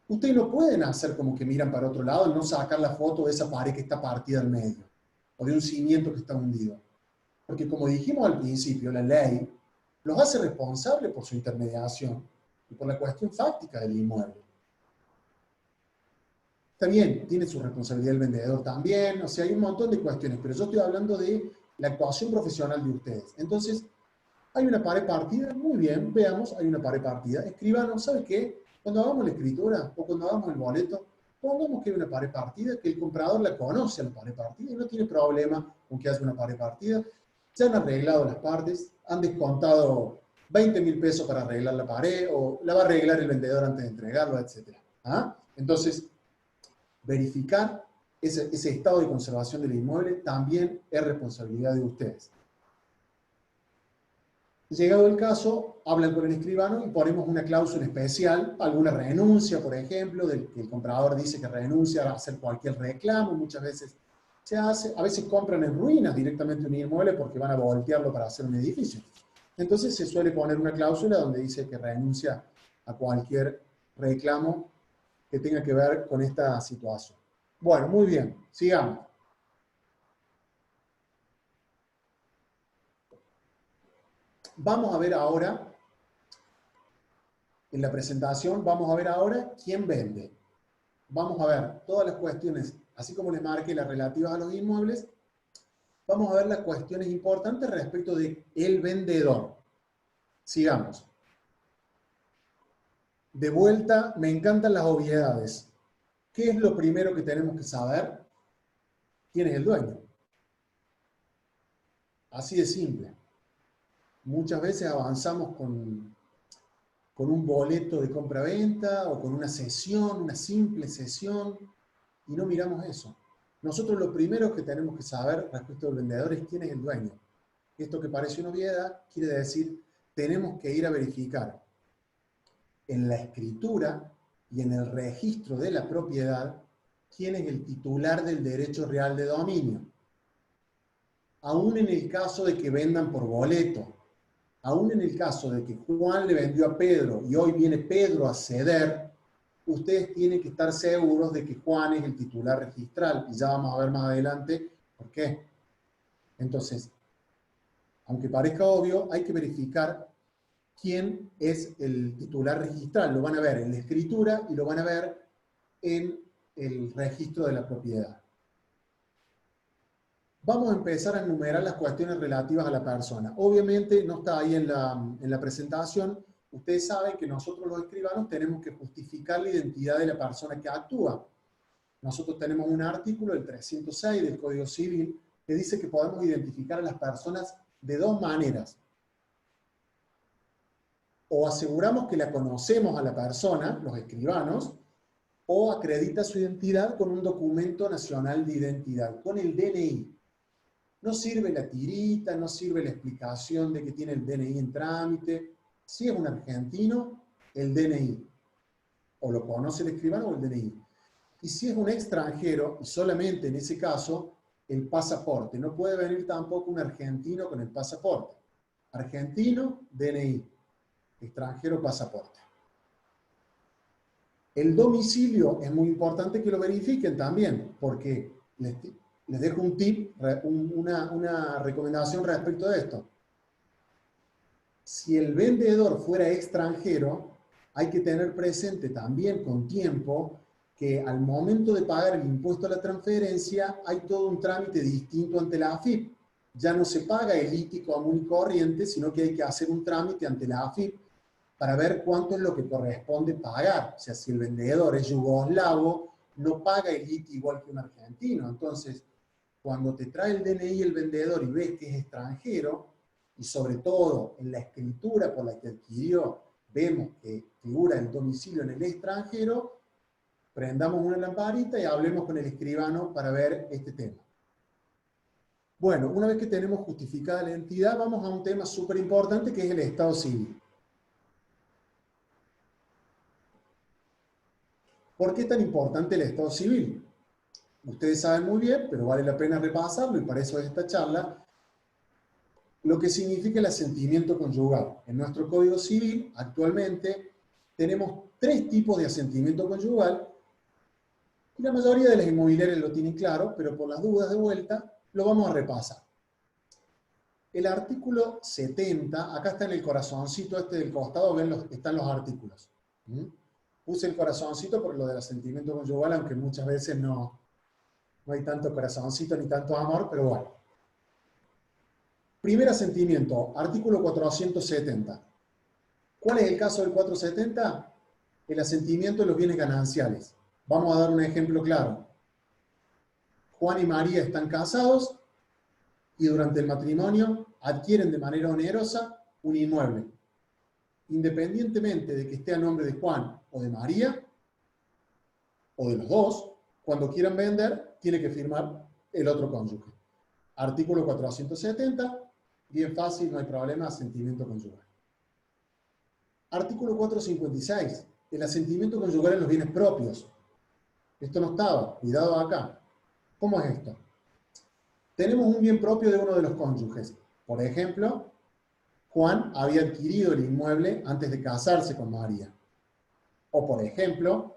ustedes no pueden hacer como que miran para otro lado y no sacar la foto de esa pared que está partida al medio, o de un cimiento que está hundido. Porque como dijimos al principio, la ley los hace responsables por su intermediación y por la cuestión fáctica del inmueble. Está bien, tiene su responsabilidad el vendedor también, o sea, hay un montón de cuestiones, pero yo estoy hablando de la actuación profesional de ustedes. Entonces, hay una pared partida, muy bien, veamos, hay una pared partida. Escribano, ¿sabe qué? Cuando hagamos la escritura o cuando hagamos el boleto, pongamos que hay una pared partida, que el comprador la conoce a la pared partida y no tiene problema con que haya una pared partida. Ya han arreglado las partes, han descontado 20.000 pesos para arreglar la pared o la va a arreglar el vendedor antes de entregarlo, etc. ¿Ah? Entonces, verificar ese estado de conservación del inmueble también es responsabilidad de ustedes. Llegado el caso, hablan con el escribano y ponemos una cláusula especial, alguna renuncia, por ejemplo, del que el comprador dice que renuncia a hacer cualquier reclamo, muchas veces se hace, a veces compran en ruinas directamente un inmueble porque van a voltearlo para hacer un edificio. Entonces se suele poner una cláusula donde dice que renuncia a cualquier reclamo que tenga que ver con esta situación. Bueno, muy bien, sigamos. Vamos a ver ahora, en la presentación, vamos a ver ahora quién vende. Vamos a ver todas las cuestiones, así como les marqué las relativas a los inmuebles, vamos a ver las cuestiones importantes respecto de el vendedor. Sigamos. De vuelta, me encantan las obviedades. ¿Qué es lo primero que tenemos que saber? ¿Quién es el dueño? Así de simple. Muchas veces avanzamos con un boleto de compra-venta o con una sesión, una simple sesión, y no miramos eso. Nosotros lo primero que tenemos que saber respecto del vendedor es quién es el dueño. Esto que parece una obviedad quiere decir, tenemos que ir a verificar en la escritura y en el registro de la propiedad quién es el titular del derecho real de dominio. Aún en el caso de que vendan por boleto, aún en el caso de que Juan le vendió a Pedro y hoy viene Pedro a ceder, ustedes tienen que estar seguros de que Juan es el titular registral. Y ya vamos a ver más adelante por qué. Entonces, aunque parezca obvio, hay que verificar quién es el titular registral. Lo van a ver en la escritura y lo van a ver en el registro de la propiedad. Vamos a empezar a enumerar las cuestiones relativas a la persona. Obviamente no está ahí en la presentación. Ustedes saben que nosotros los escribanos tenemos que justificar la identidad de la persona que actúa. Nosotros tenemos un artículo, el 306 del Código Civil, que dice que podemos identificar a las personas de dos maneras. O aseguramos que la conocemos a la persona, los escribanos, o acredita su identidad con un documento nacional de identidad, con el DNI. No sirve la tirita, no sirve la explicación de que tiene el DNI en trámite. Si es un argentino, el DNI. O lo conoce el escribano o el DNI. Y si es un extranjero, y solamente en ese caso, el pasaporte. No puede venir tampoco un argentino con el pasaporte. Argentino, DNI. Extranjero, pasaporte. El domicilio es muy importante que lo verifiquen también, porque les dejo un tip, una recomendación respecto de esto. Si el vendedor fuera extranjero, hay que tener presente también con tiempo que al momento de pagar el impuesto a la transferencia hay todo un trámite distinto ante la AFIP. Ya no se paga el ITI común y corriente, sino que hay que hacer un trámite ante la AFIP para ver cuánto es lo que corresponde pagar. O sea, si el vendedor es yugoslavo, no paga el ITI igual que un argentino. Entonces, cuando te trae el DNI el vendedor y ves que es extranjero, y sobre todo en la escritura por la que adquirió, vemos que figura el domicilio en el extranjero, prendamos una lamparita y hablemos con el escribano para ver este tema. Bueno, una vez que tenemos justificada la entidad, vamos a un tema súper importante que es el estado civil. ¿Por qué es tan importante el estado civil? Ustedes saben muy bien, pero vale la pena repasarlo, y para eso es esta charla, lo que significa el asentimiento conyugal. En nuestro Código Civil, actualmente, tenemos 3 tipos de asentimiento conyugal, y la mayoría de las inmobiliarias lo tienen claro, pero por las dudas de vuelta, lo vamos a repasar. El artículo 70, acá está en el corazoncito este del costado, ven están los artículos. Puse el corazoncito por lo del asentimiento conyugal, aunque muchas veces no hay tanto corazoncito ni tanto amor, pero bueno. Primer asentimiento, artículo 470. ¿Cuál es el caso del 470? El asentimiento de los bienes gananciales. Vamos a dar un ejemplo claro. Juan y María están casados y durante el matrimonio adquieren de manera onerosa un inmueble. Independientemente de que esté a nombre de Juan o de María, o de los dos, cuando quieran vender, tiene que firmar el otro cónyuge. Artículo 470, bien fácil, no hay problema, asentimiento conyugal. Artículo 456, el asentimiento conyugal en los bienes propios. Esto no estaba, cuidado acá. ¿Cómo es esto? Tenemos un bien propio de uno de los cónyuges. Por ejemplo, Juan había adquirido el inmueble antes de casarse con María. O por ejemplo,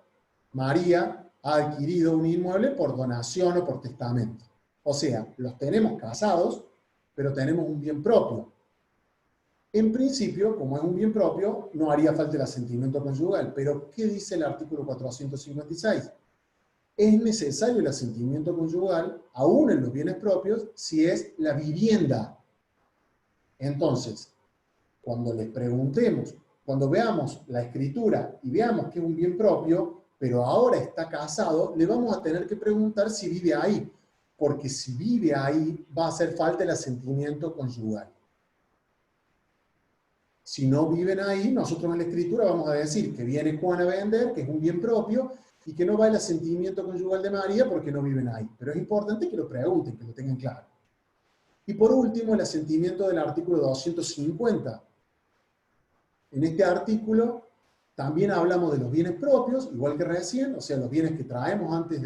María ha adquirido un inmueble por donación o por testamento. O sea, los tenemos casados, pero tenemos un bien propio. En principio, como es un bien propio, no haría falta el asentimiento conyugal. Pero, ¿qué dice el artículo 456? Es necesario el asentimiento conyugal, aún en los bienes propios, si es la vivienda. Entonces, cuando les preguntemos, cuando veamos la escritura y veamos que es un bien propio, pero ahora está casado, le vamos a tener que preguntar si vive ahí, porque si vive ahí va a hacer falta el asentimiento conyugal. Si no viven ahí, nosotros en la escritura vamos a decir que viene Juan a vender, que es un bien propio, y que no va el asentimiento conyugal de María porque no viven ahí. Pero es importante que lo pregunten, que lo tengan claro. Y por último, el asentimiento del artículo 250. En este artículo también hablamos de los bienes propios, igual que recién, o sea, los bienes que traemos antes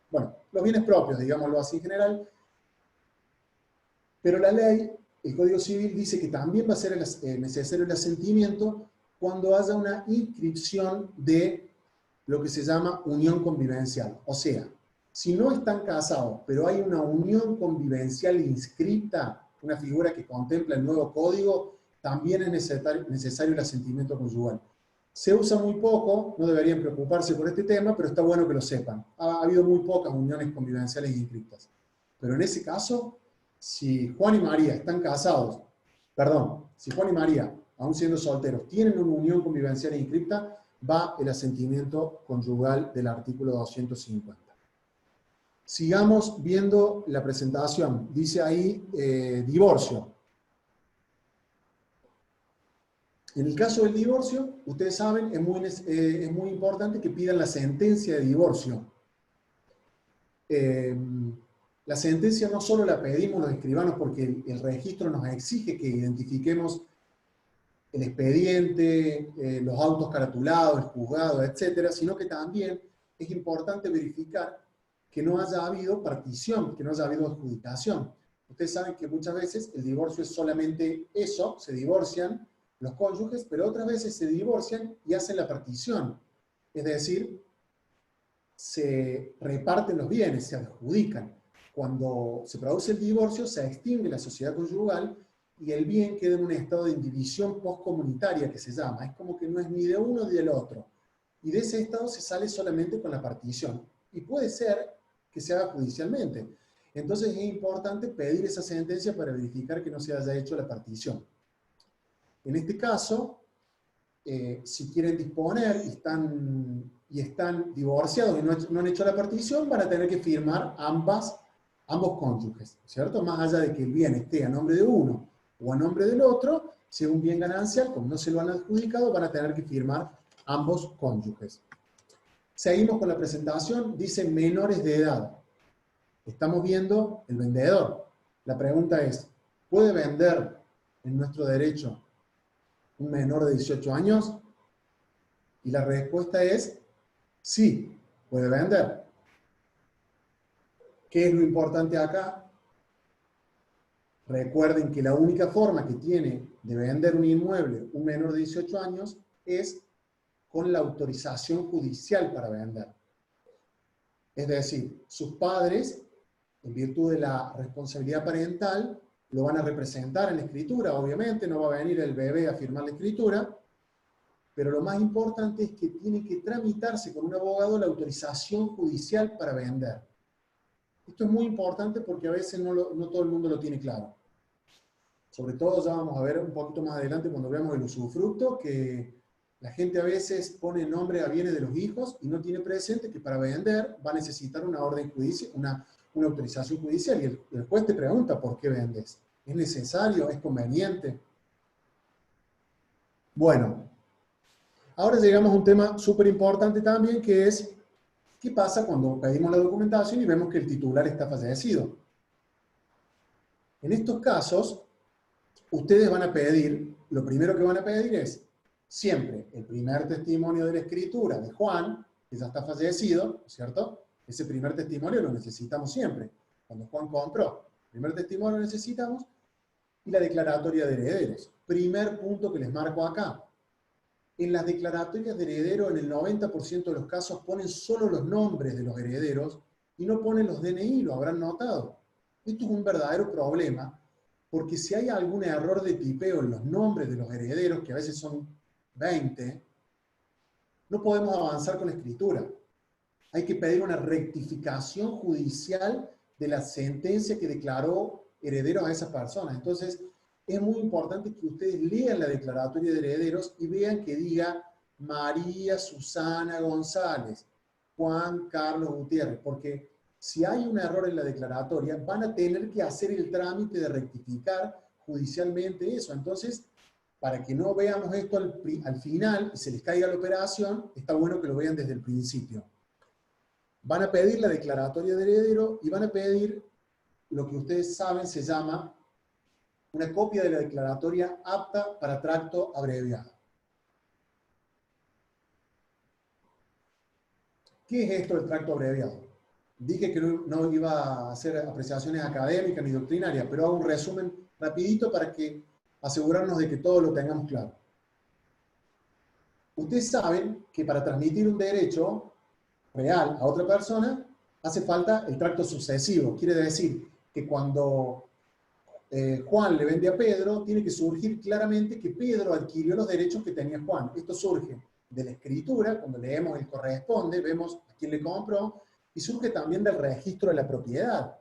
bueno, los bienes propios, digámoslo así en general, pero la ley, el Código Civil dice que también va a ser necesario el asentimiento cuando haya una inscripción de lo que se llama unión convivencial. O sea, si no están casados, pero hay una unión convivencial inscrita, una figura que contempla el nuevo código, también es necesario el asentimiento conyugal. Se usa muy poco, no deberían preocuparse por este tema, pero está bueno que lo sepan. Ha habido muy pocas uniones convivenciales inscritas. Pero en ese caso, si Juan y María están casados, si Juan y María, aún siendo solteros, tienen una unión convivencial inscrita, va el asentimiento conyugal del artículo 250. Sigamos viendo la presentación. Dice ahí divorcio. En el caso del divorcio, ustedes saben, es muy importante que pidan la sentencia de divorcio. La sentencia no solo la pedimos los escribanos porque el registro nos exige que identifiquemos el expediente, los autos caratulados, el juzgado, etcétera, sino que también es importante verificar que no haya habido partición, que no haya habido adjudicación. Ustedes saben que muchas veces el divorcio es solamente eso, se divorcian los cónyuges, pero otras veces se divorcian y hacen la partición. Es decir, se reparten los bienes, se adjudican. Cuando se produce el divorcio, se extingue la sociedad conyugal y el bien queda en un estado de indivisión postcomunitaria, que se llama. Es como que no es ni de uno ni del otro. Y de ese estado se sale solamente con la partición. Y puede ser que se haga judicialmente. Entonces es importante pedir esa sentencia para verificar que no se haya hecho la partición. En este caso, si quieren disponer y están divorciados y no han hecho la partición, van a tener que firmar ambos cónyuges, ¿cierto? Más allá de que el bien esté a nombre de uno o a nombre del otro, si es un bien ganancial, como no se lo han adjudicado, van a tener que firmar ambos cónyuges. Seguimos con la presentación, dice menores de edad. Estamos viendo el vendedor. La pregunta es, ¿puede vender en nuestro derecho un menor de 18 años? Y la respuesta es sí, puede vender. ¿Qué es lo importante acá? Recuerden que la única forma que tiene de vender un inmueble un menor de 18 años es con la autorización judicial para vender. Es decir, sus padres, en virtud de la responsabilidad parental, lo van a representar en la escritura, obviamente, no va a venir el bebé a firmar la escritura, pero lo más importante es que tiene que tramitarse con un abogado la autorización judicial para vender. Esto es muy importante porque a veces no todo el mundo lo tiene claro. Sobre todo ya vamos a ver un poquito más adelante cuando veamos el usufructo, que la gente a veces pone nombre a bienes de los hijos y no tiene presente que para vender va a necesitar una orden judicial, una autorización judicial, y el juez te pregunta por qué vendes. ¿Es necesario? ¿Es conveniente? Bueno, ahora llegamos a un tema súper importante también, que es ¿qué pasa cuando pedimos la documentación y vemos que el titular está fallecido? En estos casos, ustedes van a pedir, lo primero que van a pedir es siempre el primer testimonio de la escritura de Juan, que ya está fallecido, ¿cierto? Ese primer testimonio lo necesitamos siempre. Cuando Juan compró, el primer testimonio lo necesitamos, y la declaratoria de herederos. Primer punto que les marco acá. En las declaratorias de heredero, en el 90% de los casos, ponen solo los nombres de los herederos y no ponen los DNI, lo habrán notado. Esto es un verdadero problema, porque si hay algún error de tipeo en los nombres de los herederos, que a veces son 20, no podemos avanzar con la escritura. Hay que pedir una rectificación judicial de la sentencia que declaró herederos a esas personas. Entonces, es muy importante que ustedes lean la declaratoria de herederos y vean que diga María Susana González, Juan Carlos Gutiérrez, porque si hay un error en la declaratoria, van a tener que hacer el trámite de rectificar judicialmente eso. Entonces, para que no veamos esto al final y se les caiga la operación, está bueno que lo vean desde el principio. Van a pedir la declaratoria de heredero y van a pedir lo que ustedes saben se llama una copia de la declaratoria apta para tracto abreviado. ¿Qué es esto del tracto abreviado? Dije que no iba a hacer apreciaciones académicas ni doctrinarias, pero hago un resumen rapidito para que asegurarnos de que todo lo tengamos claro. Ustedes saben que para transmitir un derecho real a otra persona hace falta el tracto sucesivo. Quiere decir que cuando Juan le vende a Pedro, tiene que surgir claramente que Pedro adquirió los derechos que tenía Juan. Esto surge de la escritura, cuando leemos el corresponde, vemos a quién le compró, y surge también del registro de la propiedad,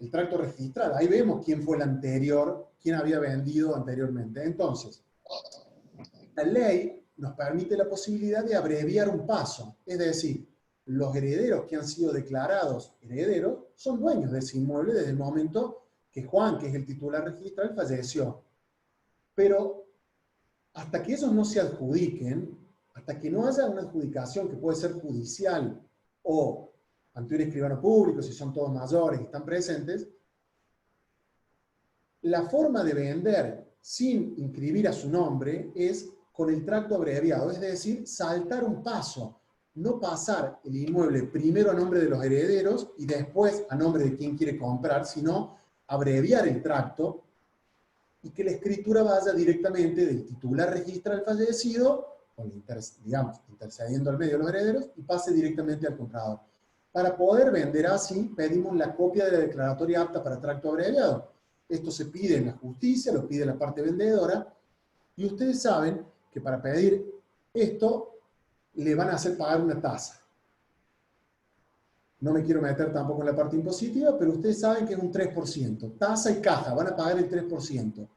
el tracto registral. Ahí vemos quién fue el anterior, quién había vendido anteriormente. Entonces, la ley nos permite la posibilidad de abreviar un paso, es decir, los herederos que han sido declarados herederos son dueños de ese inmueble desde el momento que Juan, que es el titular registral, falleció. Pero hasta que esos no se adjudiquen, hasta que no haya una adjudicación que puede ser judicial o ante un escribano público, si son todos mayores y están presentes, la forma de vender sin inscribir a su nombre es con el tracto abreviado, es decir, saltar un paso. No pasar el inmueble primero a nombre de los herederos y después a nombre de quien quiere comprar, sino abreviar el tracto y que la escritura vaya directamente del titular registral fallecido digamos, intercediendo al medio de los herederos, y pase directamente al comprador. Para poder vender así, pedimos la copia de la declaratoria apta para tracto abreviado. Esto se pide en la justicia, lo pide la parte vendedora, y ustedes saben que para pedir esto, le van a hacer pagar una tasa. No me quiero meter tampoco en la parte impositiva, pero ustedes saben que es un 3%. Tasa y caja, van a pagar el 3%.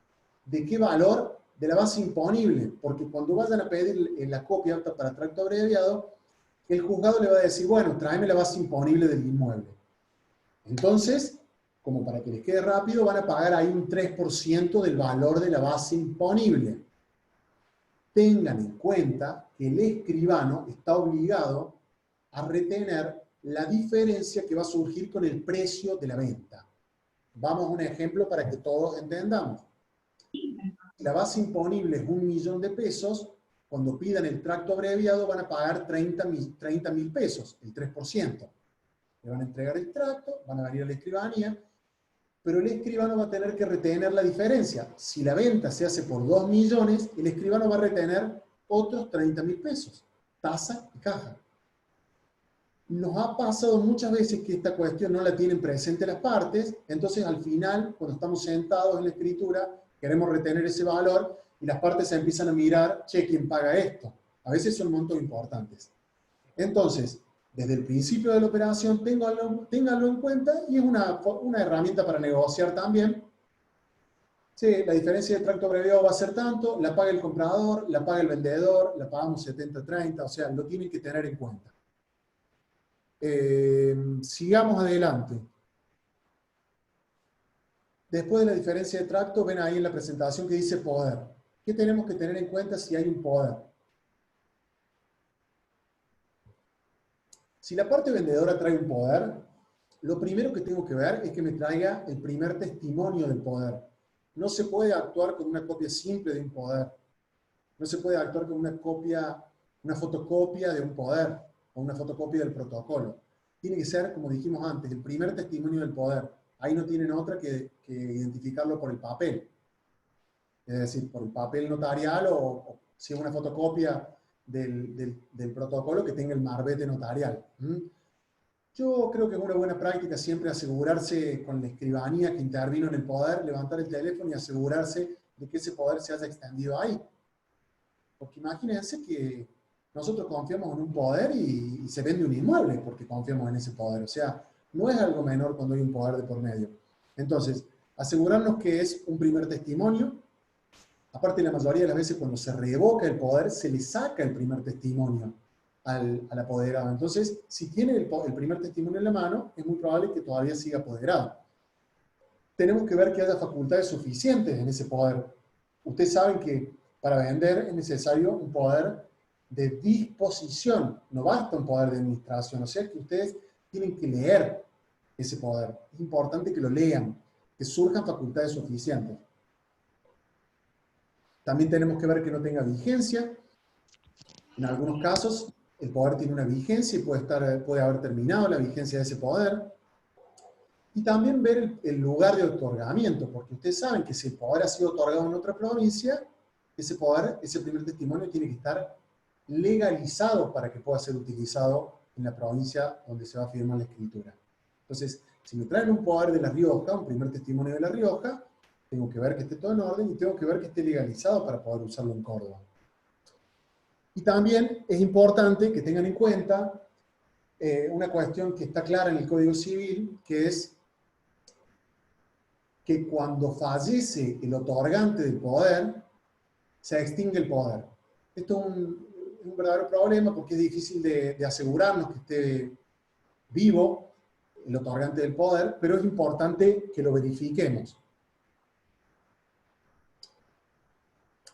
¿De qué valor? De la base imponible, porque cuando vayan a pedir la copia apta para tracto abreviado, el juzgado le va a decir, bueno, tráeme la base imponible del inmueble. Entonces, como para que les quede rápido, van a pagar ahí un 3% del valor de la base imponible. Tengan en cuenta que el escribano está obligado a retener la diferencia que va a surgir con el precio de la venta. Vamos a un ejemplo para que todos entendamos. La base imponible es 1.000.000 de pesos, cuando pidan el tracto abreviado van a pagar 30.000 pesos, el 3%. Le van a entregar el tracto, van a venir a la escribanía, pero el escribano va a tener que retener la diferencia. Si la venta se hace por 2 millones, el escribano va a retener otros 30.000 pesos, tasa y caja. Nos ha pasado muchas veces que esta cuestión no la tienen presente las partes, entonces al final, cuando estamos sentados en la escritura, queremos retener ese valor y las partes se empiezan a mirar, che, ¿quién paga esto? A veces son montos importantes. Entonces, desde el principio de la operación, ténganlo en cuenta y es una herramienta para negociar también. Sí, la diferencia de tracto abreviado va a ser tanto, la paga el comprador, la paga el vendedor, la pagamos 70-30, o sea, lo tienen que tener en cuenta. Sigamos adelante. Después de la diferencia de tracto, ven ahí en la presentación que dice poder. ¿Qué tenemos que tener en cuenta si hay un poder? Si la parte vendedora trae un poder, lo primero que tengo que ver es que me traiga el primer testimonio del poder. No se puede actuar con una copia simple de un poder. No se puede actuar con una fotocopia de un poder o una fotocopia del protocolo. Tiene que ser, como dijimos antes, el primer testimonio del poder. Ahí no tienen otra que identificarlo por el papel. Es decir, por el papel notarial o si es una fotocopia del protocolo que tenga el marbete notarial. Yo creo que es una buena práctica siempre asegurarse con la escribanía que intervino en el poder, levantar el teléfono y asegurarse de que ese poder se haya extendido ahí. Porque imagínense que nosotros confiamos en un poder y se vende un inmueble porque confiamos en ese poder. O sea, no es algo menor cuando hay un poder de por medio. Entonces, asegurarnos que es un primer testimonio. Aparte, la mayoría de las veces cuando se revoca el poder, se le saca el primer testimonio al apoderado. Entonces, si tiene el primer testimonio en la mano, es muy probable que todavía siga apoderado. Tenemos que ver que haya facultades suficientes en ese poder. Ustedes saben que para vender es necesario un poder de disposición. No basta un poder de administración. O sea que ustedes tienen que leer ese poder. Es importante que lo lean, que surjan facultades suficientes. También tenemos que ver que no tenga vigencia. En algunos casos, el poder tiene una vigencia y puede haber terminado la vigencia de ese poder. Y también ver el lugar de otorgamiento, porque ustedes saben que si el poder ha sido otorgado en otra provincia, ese poder, ese primer testimonio tiene que estar legalizado para que pueda ser utilizado en la provincia donde se va a firmar la escritura. Entonces, si me traen un poder de La Rioja, un primer testimonio de La Rioja, tengo que ver que esté todo en orden y tengo que ver que esté legalizado para poder usarlo en Córdoba. Y también es importante que tengan en cuenta una cuestión que está clara en el Código Civil, que es que cuando fallece el otorgante del poder, se extingue el poder. Esto es un verdadero problema porque es difícil de asegurarnos que esté vivo el otorgante del poder, pero es importante que lo verifiquemos.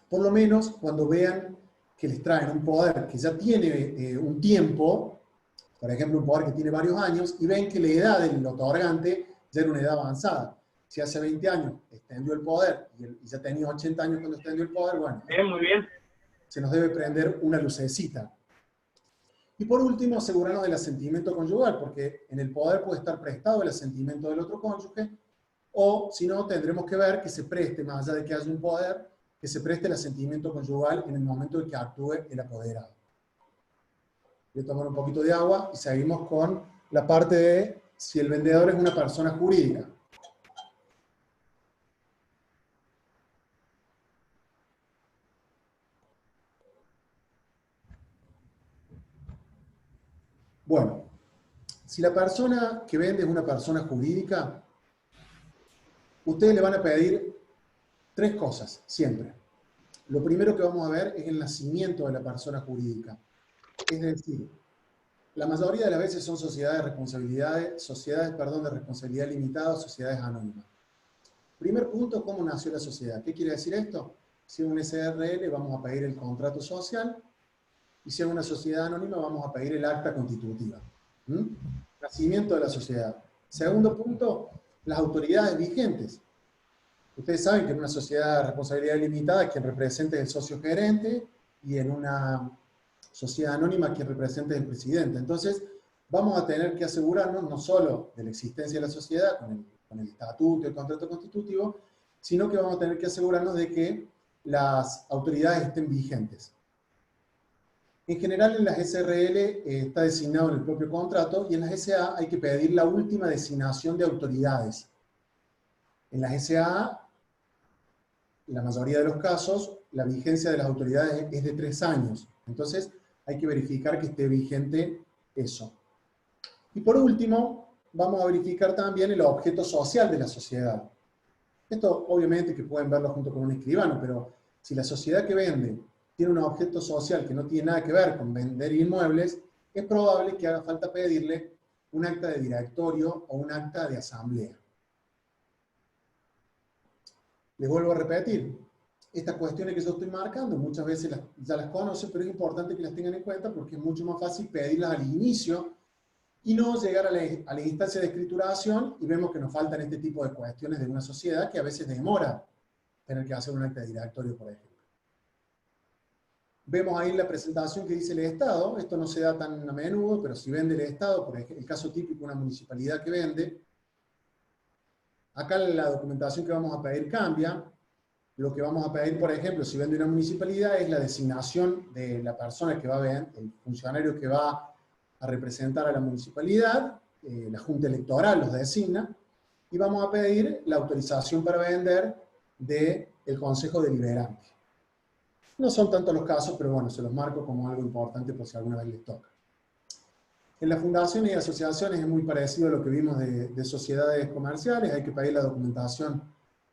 Por lo menos cuando vean que les traen un poder que ya tiene un tiempo, por ejemplo un poder que tiene varios años, y ven que la edad del otorgante ya era una edad avanzada. Si hace 20 años extendió el poder y ya tenía 80 años cuando extendió el poder, bueno, Muy bien. se nos debe prender una lucecita. Y por último, asegurarnos del asentimiento conyugal, porque en el poder puede estar prestado el asentimiento del otro cónyuge, o si no, tendremos que ver que se preste, más allá de que haya un poder, que se preste el asentimiento conyugal en el momento en que actúe el apoderado. Voy a tomar un poquito de agua y seguimos con la parte de si el vendedor es una persona jurídica. Bueno, si la persona que vende es una persona jurídica, ustedes le van a pedir 3 cosas, siempre. Lo primero que vamos a ver es el nacimiento de la persona jurídica. Es decir, la mayoría de las veces son sociedades de responsabilidad limitada o sociedades anónimas. Primer punto, ¿cómo nació la sociedad? ¿Qué quiere decir esto? Si es un SRL, vamos a pedir el contrato social, y si es una sociedad anónima, vamos a pedir el acta constitutiva. Nacimiento de la sociedad. Segundo punto, las autoridades vigentes. Ustedes saben que en una sociedad de responsabilidad limitada quien representa es el socio gerente y en una sociedad anónima quien representa es el presidente. Entonces, vamos a tener que asegurarnos no solo de la existencia de la sociedad con el estatuto y el contrato constitutivo, sino que vamos a tener que asegurarnos de que las autoridades estén vigentes. En general, en las SRL está designado en el propio contrato y en las SA hay que pedir la última designación de autoridades. En las SA, en la mayoría de los casos, la vigencia de las autoridades es de 3 años. Entonces, hay que verificar que esté vigente eso. Y por último, vamos a verificar también el objeto social de la sociedad. Esto, obviamente, que pueden verlo junto con un escribano, pero si la sociedad que vende tiene un objeto social que no tiene nada que ver con vender inmuebles, es probable que haga falta pedirle un acta de directorio o un acta de asamblea. Les vuelvo a repetir, estas cuestiones que yo estoy marcando, muchas veces ya las conocen, pero es importante que las tengan en cuenta porque es mucho más fácil pedirlas al inicio y no llegar a la instancia de escrituración y vemos que nos faltan este tipo de cuestiones de una sociedad que a veces demora tener que hacer un acta de directorio, por ejemplo. Vemos ahí la presentación que dice el Estado, esto no se da tan a menudo, pero si vende el Estado, por ejemplo, el caso típico, una municipalidad que vende, acá la documentación que vamos a pedir cambia. Lo que vamos a pedir, por ejemplo, si vende una municipalidad, es la designación de la persona que va a vender, el funcionario que va a representar a la municipalidad, la Junta Electoral los designa, y vamos a pedir la autorización para vender del Consejo Deliberante. No son tantos los casos, pero bueno, se los marco como algo importante por si alguna vez les toca. En las fundaciones y asociaciones es muy parecido a lo que vimos de sociedades comerciales, hay que pedir la documentación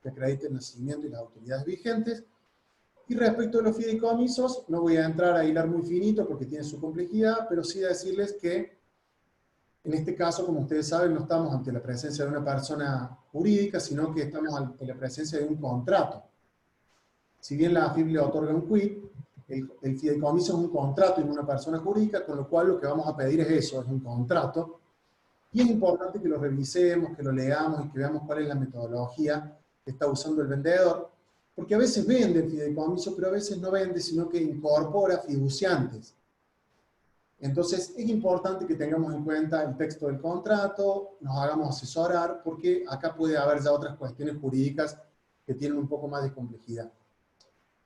que acredite el nacimiento y las autoridades vigentes. Y respecto a los fideicomisos, no voy a entrar a hilar muy finito porque tiene su complejidad, pero sí decirles que en este caso, como ustedes saben, no estamos ante la presencia de una persona jurídica, sino que estamos ante la presencia de un contrato. Si bien la AFIP le otorga un quit, el fideicomiso es un contrato y no una persona jurídica, con lo cual lo que vamos a pedir es eso, es un contrato. Y es importante que lo revisemos, que lo leamos y que veamos cuál es la metodología que está usando el vendedor, porque a veces vende el fideicomiso, pero a veces no vende, sino que incorpora fiduciantes. Entonces es importante que tengamos en cuenta el texto del contrato, nos hagamos asesorar, porque acá puede haber ya otras cuestiones jurídicas que tienen un poco más de complejidad.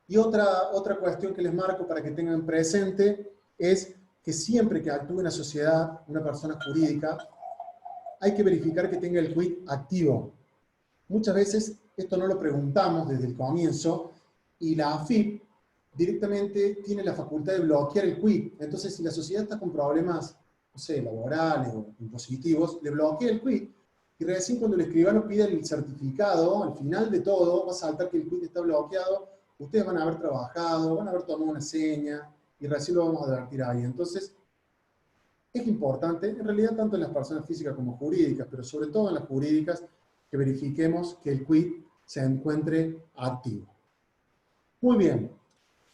Y otra cuestión que les marco para que tengan presente es que siempre que actúe una sociedad, una persona jurídica, hay que verificar que tenga el quit activo. Muchas veces esto no lo preguntamos desde el comienzo y la AFIP directamente tiene la facultad de bloquear el quit. Entonces, si la sociedad está con problemas, no sé, laborales o impositivos, le bloquea el quit. Y recién cuando el escribano pide el certificado, al final de todo, va a saltar que el quit está bloqueado. Ustedes van a haber trabajado, van a haber tomado una seña, y recién lo vamos a advertir ahí. Entonces, es importante, en realidad tanto en las personas físicas como jurídicas, pero sobre todo en las jurídicas, que verifiquemos que el quit se encuentre activo. Muy bien,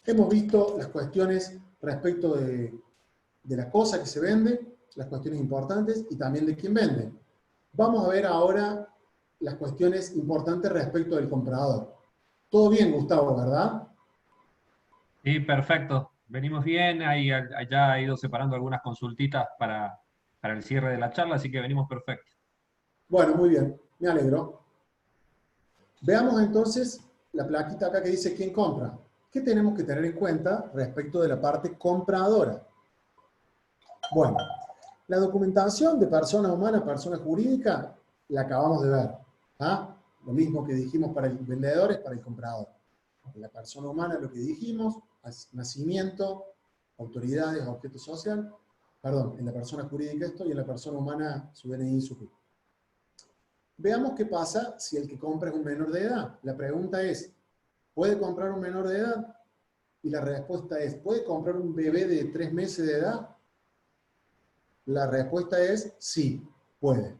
hemos visto las cuestiones respecto de la cosa que se vende, las cuestiones importantes, y también de quién vende. Vamos a ver ahora las cuestiones importantes respecto del comprador. Todo bien, Gustavo, ¿verdad? Sí, perfecto. Venimos bien, ya he ido separando algunas consultitas para el cierre de la charla, así que venimos perfecto. Bueno, muy bien, me alegro. Veamos entonces la plaquita acá que dice quién compra. ¿Qué tenemos que tener en cuenta respecto de la parte compradora? Bueno, la documentación de persona humana a persona jurídica la acabamos de ver. ¿Ah? Lo mismo que dijimos para el vendedor es para el comprador. En la persona humana lo que dijimos, nacimiento, autoridades, objeto social, perdón, en la persona jurídica esto y en la persona humana su DNI y su CUP. Veamos qué pasa si el que compra es un menor de edad. La pregunta es, ¿puede comprar un menor de edad? Y la respuesta es, ¿puede comprar un bebé de 3 meses de edad? La respuesta es sí, puede.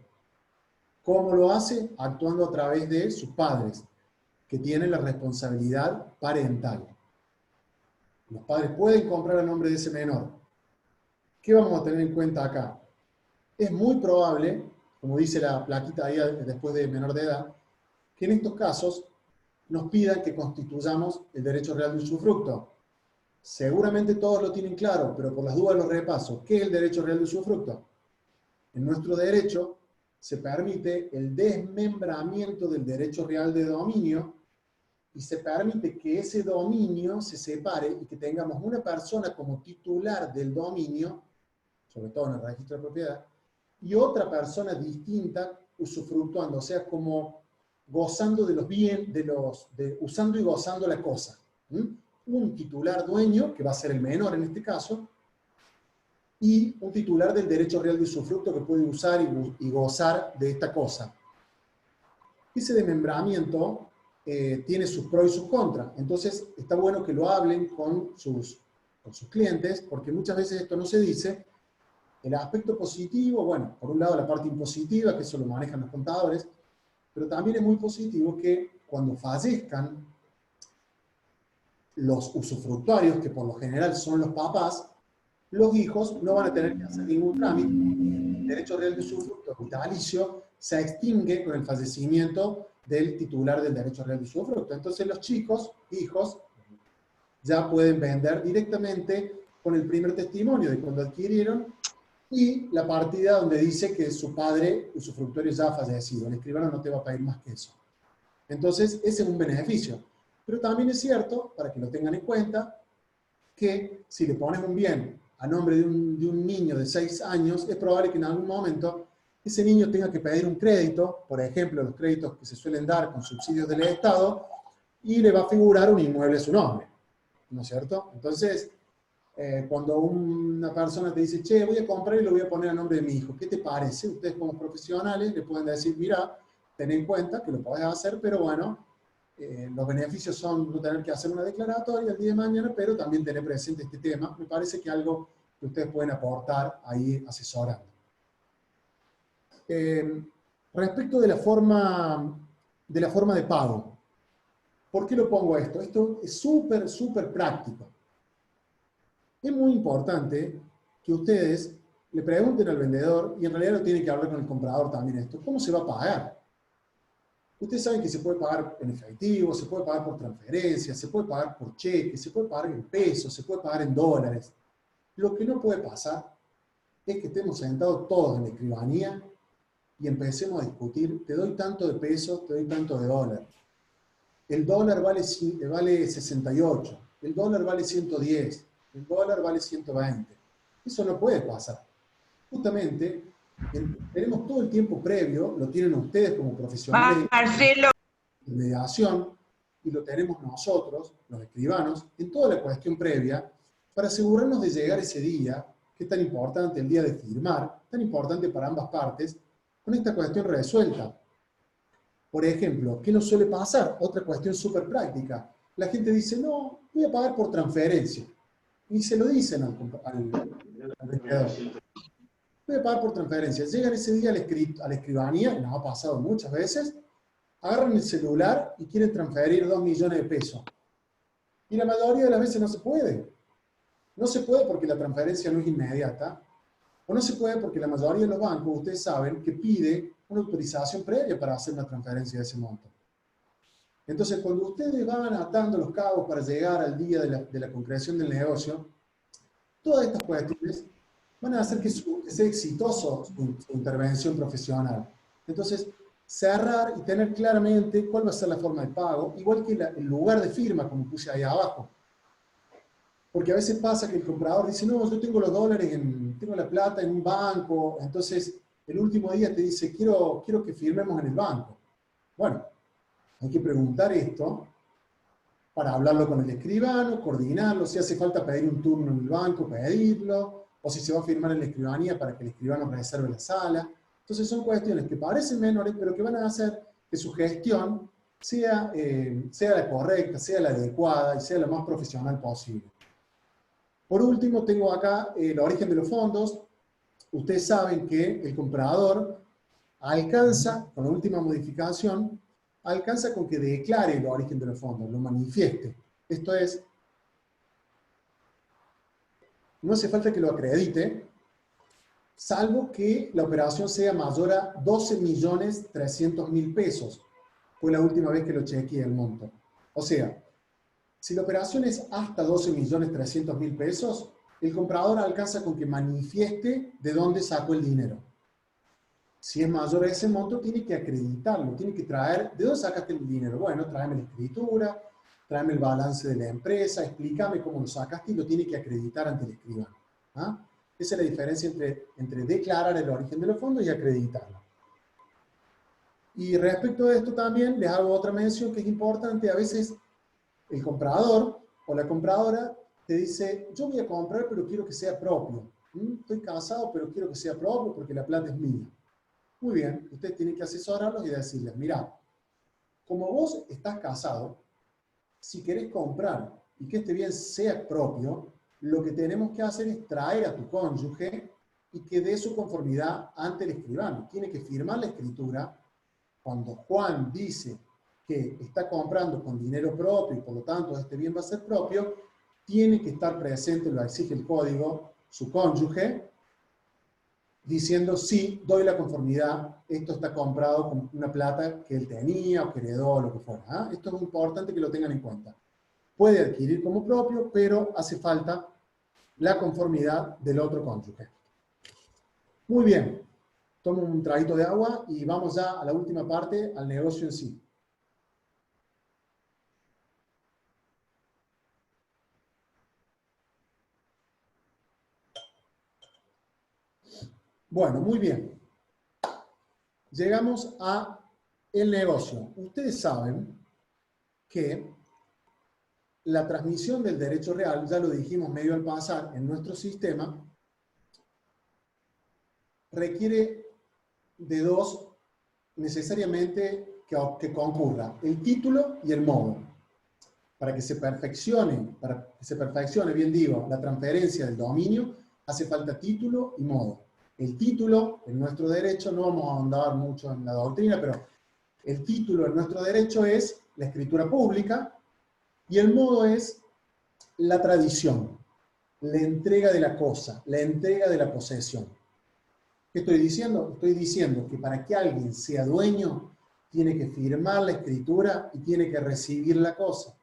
¿Cómo lo hace? Actuando a través de sus padres, que tienen la responsabilidad parental. Los padres pueden comprar a nombre de ese menor. ¿Qué vamos a tener en cuenta acá? Es muy probable, como dice la plaquita ahí después de menor de edad, que en estos casos nos pidan que constituyamos el derecho real de usufructo. Seguramente todos lo tienen claro, pero por las dudas los repaso. ¿Qué es el derecho real de usufructo? En nuestro derecho se permite el desmembramiento del derecho real de dominio y se permite que ese dominio se separe y que tengamos una persona como titular del dominio, sobre todo en el registro de propiedad, y otra persona distinta usufructuando, o sea, como gozando de los bienes, usando y gozando la cosa. Un titular dueño, que va a ser el menor en este caso, y un titular del derecho real de usufructo que puede usar y gozar de esta cosa. Ese desmembramiento tiene sus pros y sus contras. Entonces, está bueno que lo hablen con sus clientes, porque muchas veces esto no se dice. El aspecto positivo, bueno, por un lado la parte impositiva, que eso lo manejan los contadores, pero también es muy positivo que cuando fallezcan los usufructuarios, que por lo general son los papás, los hijos no van a tener que hacer ningún trámite. El derecho real de usufructo vitalicio se extingue con el fallecimiento del titular del derecho real de usufructo. Entonces los chicos, hijos, ya pueden vender directamente con el primer testimonio de cuando adquirieron y la partida donde dice que su padre usufructuario ya ha fallecido. El escribano no te va a pedir más que eso. Entonces, ese es un beneficio. Pero también es cierto, para que lo tengan en cuenta, que si le pones un bien a nombre de un niño de 6 años, es probable que en algún momento ese niño tenga que pedir un crédito, por ejemplo, los créditos que se suelen dar con subsidios del Estado, y le va a figurar un inmueble a su nombre, ¿no es cierto? Entonces, cuando una persona te dice, che, voy a comprar y lo voy a poner a nombre de mi hijo, ¿qué te parece? Ustedes como profesionales le pueden decir, mira, ten en cuenta que lo podés hacer, pero bueno, los beneficios son no tener que hacer una declaratoria el día de mañana, pero también tener presente este tema. Me parece que algo que ustedes pueden aportar ahí asesorando. Respecto de la forma de pago, ¿por qué lo pongo esto? Esto es súper, súper práctico. Es muy importante que ustedes le pregunten al vendedor, y en realidad lo tienen que hablar con el comprador también esto, ¿cómo se va a pagar? Ustedes saben que se puede pagar en efectivo, se puede pagar por transferencia, se puede pagar por cheque, se puede pagar en pesos, se puede pagar en dólares. Lo que no puede pasar es que estemos sentados todos en la escribanía y empecemos a discutir, te doy tanto de pesos, te doy tanto de dólar. El dólar vale 68, el dólar vale 110, el dólar vale 120. Eso no puede pasar. Justamente, tenemos todo el tiempo previo, lo tienen ustedes como profesionales de mediación, y lo tenemos nosotros, los escribanos, en toda la cuestión previa, para asegurarnos de llegar ese día, que es tan importante, el día de firmar, tan importante para ambas partes, con esta cuestión resuelta. Por ejemplo, ¿qué nos suele pasar? Otra cuestión súper práctica. La gente dice, no, voy a pagar por transferencia. Y se lo dicen al vendedor. Voy a pagar por transferencia. Llegan ese día a la escribanía, y nos ha pasado muchas veces, agarran el celular y quieren transferir 2 millones de pesos. Y la mayoría de las veces no se puede. No se puede porque la transferencia no es inmediata, o no se puede porque la mayoría de los bancos, ustedes saben, que pide una autorización previa para hacer una transferencia de ese monto. Entonces, cuando ustedes van atando los cabos para llegar al día de la concreción del negocio, todas estas cuestiones van a hacer que sea exitoso su intervención profesional. Entonces, cerrar y tener claramente cuál va a ser la forma de pago, igual que el lugar de firma, como puse ahí abajo. Porque a veces pasa que el comprador dice, no, yo tengo los dólares, tengo la plata en un banco, entonces el último día te dice, quiero que firmemos en el banco. Bueno, hay que preguntar esto para hablarlo con el escribano, coordinarlo, si hace falta pedir un turno en el banco, pedirlo, o si se va a firmar en la escribanía para que el escribano reserve la sala. Entonces son cuestiones que parecen menores, pero que van a hacer que su gestión sea la correcta, sea la adecuada y sea la más profesional posible. Por último, tengo acá el origen de los fondos. Ustedes saben que el comprador alcanza, con la última modificación, alcanza con que declare el origen de los fondos, lo manifieste. Esto es, no hace falta que lo acredite, salvo que la operación sea mayor a 12.300.000 pesos. Fue la última vez que lo chequeé el monto. O sea, si la operación es hasta 12.300.000 pesos, el comprador alcanza con que manifieste de dónde sacó el dinero. Si es mayor a ese monto, tiene que acreditarlo, tiene que traer, ¿de dónde sacaste el dinero? Bueno, tráeme la escritura, tráeme el balance de la empresa, explícame cómo lo sacaste y lo tiene que acreditar ante el escribano. ¿Ah? Esa es la diferencia entre declarar el origen de los fondos y acreditarlo. Y respecto de esto también les hago otra mención que es importante. A veces el comprador o la compradora te dice, yo voy a comprar pero quiero que sea propio. Estoy casado pero quiero que sea propio porque la plata es mía. Muy bien, ustedes tienen que asesorarlos y decirles, mira, como vos estás casado, si querés comprar y que este bien sea propio, lo que tenemos que hacer es traer a tu cónyuge y que dé su conformidad ante el escribano. Tiene que firmar la escritura. Cuando Juan dice que está comprando con dinero propio y por lo tanto este bien va a ser propio, tiene que estar presente, lo exige el código, su cónyuge, diciendo, sí, doy la conformidad, esto está comprado con una plata que él tenía o que heredó o lo que fuera. ¿Ah? Esto es muy importante que lo tengan en cuenta. Puede adquirir como propio, pero hace falta la conformidad del otro cónyuge. Muy bien, tomo un traguito de agua y vamos ya a la última parte, al negocio en sí. Bueno, muy bien. Llegamos a el negocio. Ustedes saben que la transmisión del derecho real, ya lo dijimos medio al pasar, en nuestro sistema, requiere de dos necesariamente que concurra, el título y el modo. Para que se perfeccione, bien digo, la transferencia del dominio, hace falta título y modo. El título, en nuestro derecho, no vamos a ahondar mucho en la doctrina, pero el título en nuestro derecho es la escritura pública y el modo es la tradición, la entrega de la cosa, la entrega de la posesión. ¿Qué estoy diciendo? Estoy diciendo que para que alguien sea dueño, tiene que firmar la escritura y tiene que recibir la cosa.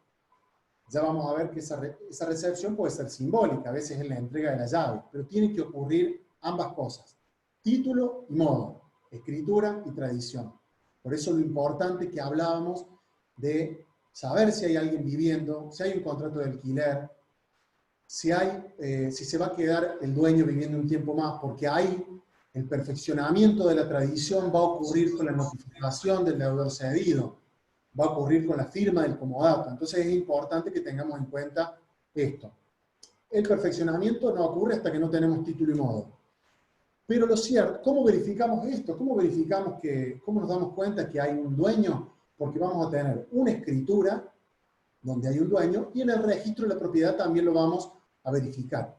Ya vamos a ver que esa recepción puede ser simbólica, a veces es la entrega de la llave, pero tiene que ocurrir ambas cosas, título y modo, escritura y tradición. Por eso lo importante que hablábamos de saber si hay alguien viviendo, si hay un contrato de alquiler, si se va a quedar el dueño viviendo un tiempo más, porque ahí el perfeccionamiento de la tradición va a ocurrir con la notificación del deudor cedido, va a ocurrir con la firma del comodato. Entonces es importante que tengamos en cuenta esto. El perfeccionamiento no ocurre hasta que no tenemos título y modo. Pero lo cierto, ¿cómo verificamos esto? ¿Cómo nos damos cuenta que hay un dueño? Porque vamos a tener una escritura donde hay un dueño y en el registro de la propiedad también lo vamos a verificar.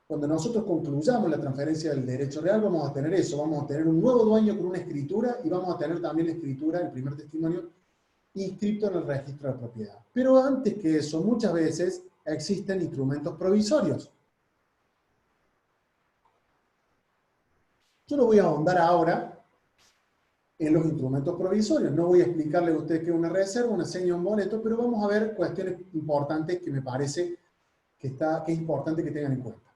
Cuando nosotros concluyamos la transferencia del derecho real, vamos a tener eso, vamos a tener un nuevo dueño con una escritura y vamos a tener también la escritura, el primer testimonio, inscrito en el registro de propiedad. Pero antes que eso, muchas veces existen instrumentos provisorios. Yo no voy a ahondar ahora en los instrumentos provisorios, no voy a explicarle a ustedes qué es una reserva, una seña, un boleto, pero vamos a ver cuestiones importantes que me parece que es importante que tengan en cuenta.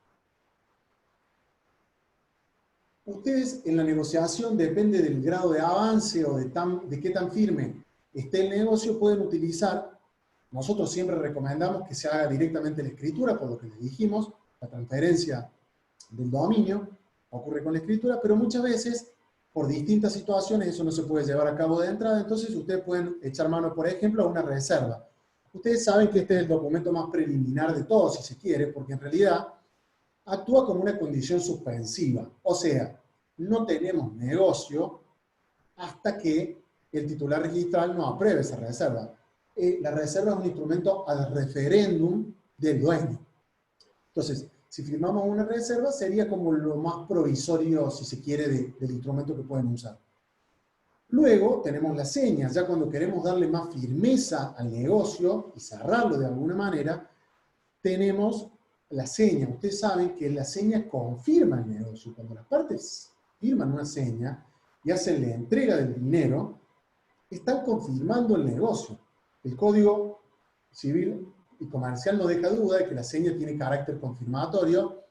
ustedes en la negociación, depende del grado de avance o de qué tan firme esté el negocio, pueden utilizar, nosotros siempre recomendamos que se haga directamente la escritura, por lo que les dijimos, la transferencia del dominio ocurre con la escritura, pero muchas veces, por distintas situaciones, eso no se puede llevar a cabo de entrada, entonces ustedes pueden echar mano, por ejemplo, a una reserva. Ustedes saben que este es el documento más preliminar de todos, si se quiere, porque en realidad actúa como una condición suspensiva. O sea, no tenemos negocio hasta que el titular registral no apruebe esa reserva. La reserva es un instrumento al referéndum del dueño. Entonces, si firmamos una reserva, sería como lo más provisorio, si se quiere, del instrumento que pueden usar. Luego tenemos las señas, ya cuando queremos darle más firmeza al negocio y cerrarlo de alguna manera, tenemos la seña. Ustedes saben que la seña confirma el negocio. Cuando las partes firman una seña y hacen la entrega del dinero, están confirmando el negocio. El Código Civil y Comercial no deja duda de que la seña tiene carácter confirmatorio,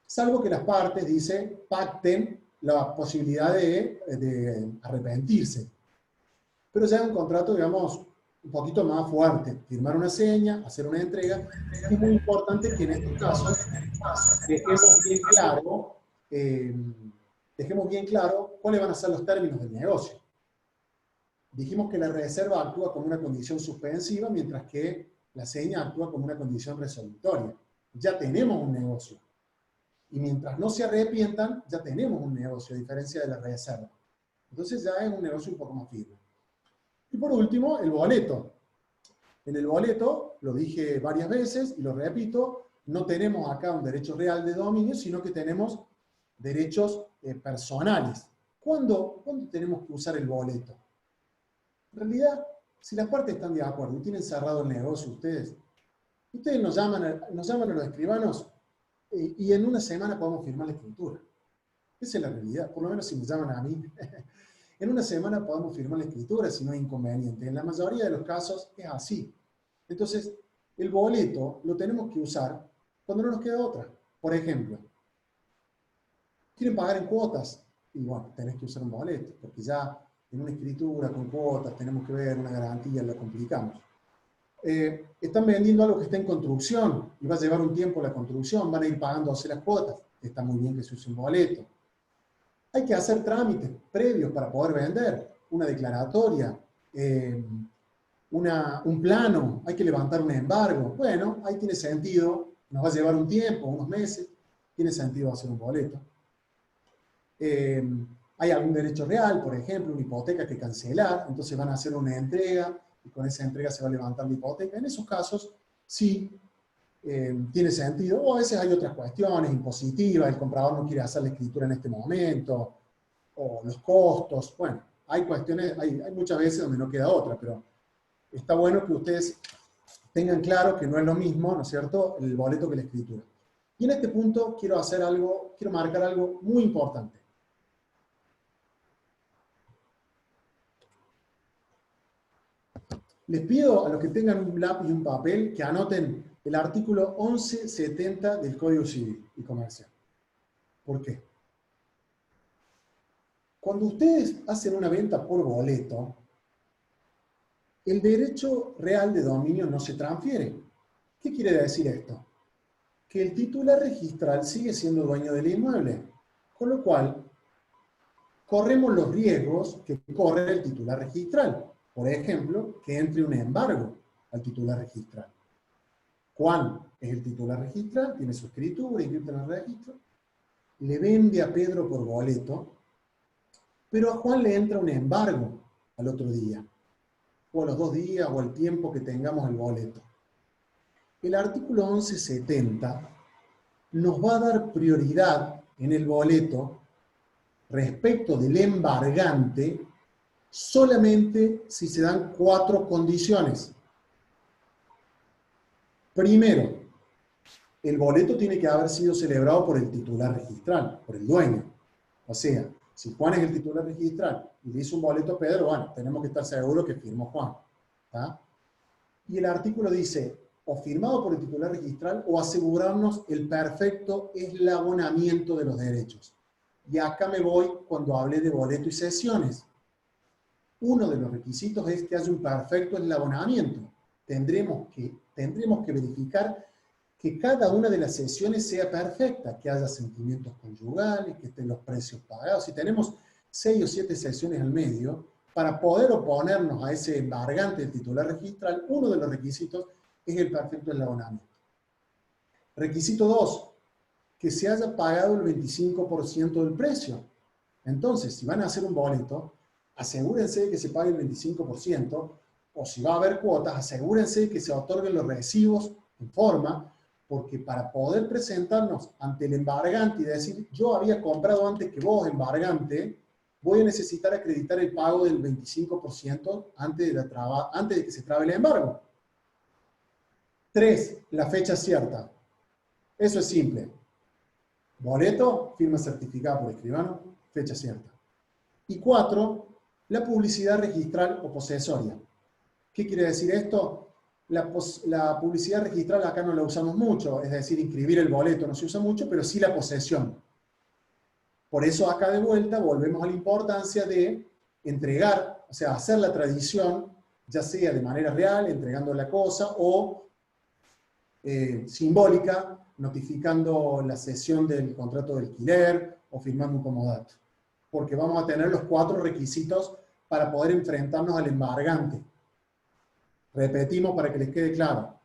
salvo que las partes, dice, pacten la posibilidad de arrepentirse. Pero ya es un contrato, digamos, un poquito más fuerte. Firmar una seña, hacer una entrega. Es muy importante que en estos casos dejemos bien claro cuáles van a ser los términos del negocio. Dijimos que la reserva actúa como una condición suspensiva, mientras que la seña actúa como una condición resolutoria. Ya tenemos un negocio. Y mientras no se arrepientan, ya tenemos un negocio, a diferencia de la reserva. Entonces ya es un negocio un poco más firme. Y por último, el boleto. En el boleto, lo dije varias veces y lo repito, no tenemos acá un derecho real de dominio, sino que tenemos derechos personales. ¿Cuándo tenemos que usar el boleto? En realidad, si las partes están de acuerdo y tienen cerrado el negocio ustedes nos llaman a los escribanos y en una semana podemos firmar la escritura. Esa es la realidad, por lo menos si me llaman a mí. En una semana podemos firmar la escritura si no hay inconveniente. En la mayoría de los casos es así. Entonces, el boleto lo tenemos que usar cuando no nos queda otra. Por ejemplo, ¿quieren pagar en cuotas? Y bueno, tenés que usar un boleto, porque ya en una escritura con cuotas tenemos que ver una garantía, la complicamos. Están vendiendo algo que está en construcción y va a llevar un tiempo la construcción, van a ir pagándose las cuotas. Está muy bien que se use un boleto. Hay que hacer trámites previos para poder vender, una declaratoria, un plano, hay que levantar un embargo. Bueno, ahí tiene sentido, nos va a llevar un tiempo, unos meses, tiene sentido hacer un boleto. Hay algún derecho real, por ejemplo, una hipoteca que cancelar, entonces van a hacer una entrega y con esa entrega se va a levantar la hipoteca. En esos casos, sí, tiene sentido. O a veces hay otras cuestiones impositivas, el comprador no quiere hacer la escritura en este momento, o los costos. Bueno, hay cuestiones, hay muchas veces donde no queda otra, pero está bueno que ustedes tengan claro que no es lo mismo, ¿no es cierto?, el boleto que la escritura. Y en este punto quiero marcar algo muy importante. Les pido a los que tengan un lápiz y un papel que anoten el artículo 1170 del Código Civil y Comercial. ¿Por qué? Cuando ustedes hacen una venta por boleto, el derecho real de dominio no se transfiere. ¿Qué quiere decir esto? Que el titular registral sigue siendo dueño del inmueble, con lo cual corremos los riesgos que corre el titular registral. Por ejemplo, que entre un embargo al titular registral. Juan es el titular registral, tiene su escritura, inscrita en el registro, le vende a Pedro por boleto, pero a Juan le entra un embargo al otro día, o a los 2 días, o al tiempo que tengamos el boleto. El artículo 1170 nos va a dar prioridad en el boleto respecto del embargante solamente si se dan 4 condiciones. Primero, el boleto tiene que haber sido celebrado por el titular registral, por el dueño. O sea, si Juan es el titular registral y le hizo un boleto a Pedro, bueno, tenemos que estar seguros que firmó Juan. ¿Tá? Y el artículo dice, o firmado por el titular registral, o asegurarnos el perfecto eslabonamiento de los derechos. Y acá me voy cuando hablé de boleto y sesiones. Uno de los requisitos es que haya un perfecto eslabonamiento. Tendremos que verificar que cada una de las sesiones sea perfecta, que haya sentimientos conyugales, que estén los precios pagados. Si tenemos 6 o 7 sesiones al medio, para poder oponernos a ese embargante del titular registral, uno de los requisitos es el perfecto eslabonamiento. Requisito 2, que se haya pagado el 25% del precio. Entonces, si van a hacer un boleto, asegúrense de que se pague el 25%, o si va a haber cuotas, asegúrense de que se otorguen los recibos en forma, porque para poder presentarnos ante el embargante y decir, yo había comprado antes que vos, embargante, voy a necesitar acreditar el pago del 25% antes de que se trabe el embargo. 3, la fecha cierta. Eso es simple. Boleto, firma certificada por escribano, fecha cierta. Y 4, la publicidad registral o posesoria. ¿Qué quiere decir esto? La publicidad registral acá no la usamos mucho, es decir, inscribir el boleto no se usa mucho, pero sí la posesión. Por eso acá de vuelta volvemos a la importancia de entregar, o sea, hacer la tradición, ya sea de manera real, entregando la cosa, o simbólica, notificando la cesión del contrato de alquiler, o firmando un comodato. Porque vamos a tener los 4 requisitos para poder enfrentarnos al embargante. Repetimos para que les quede claro.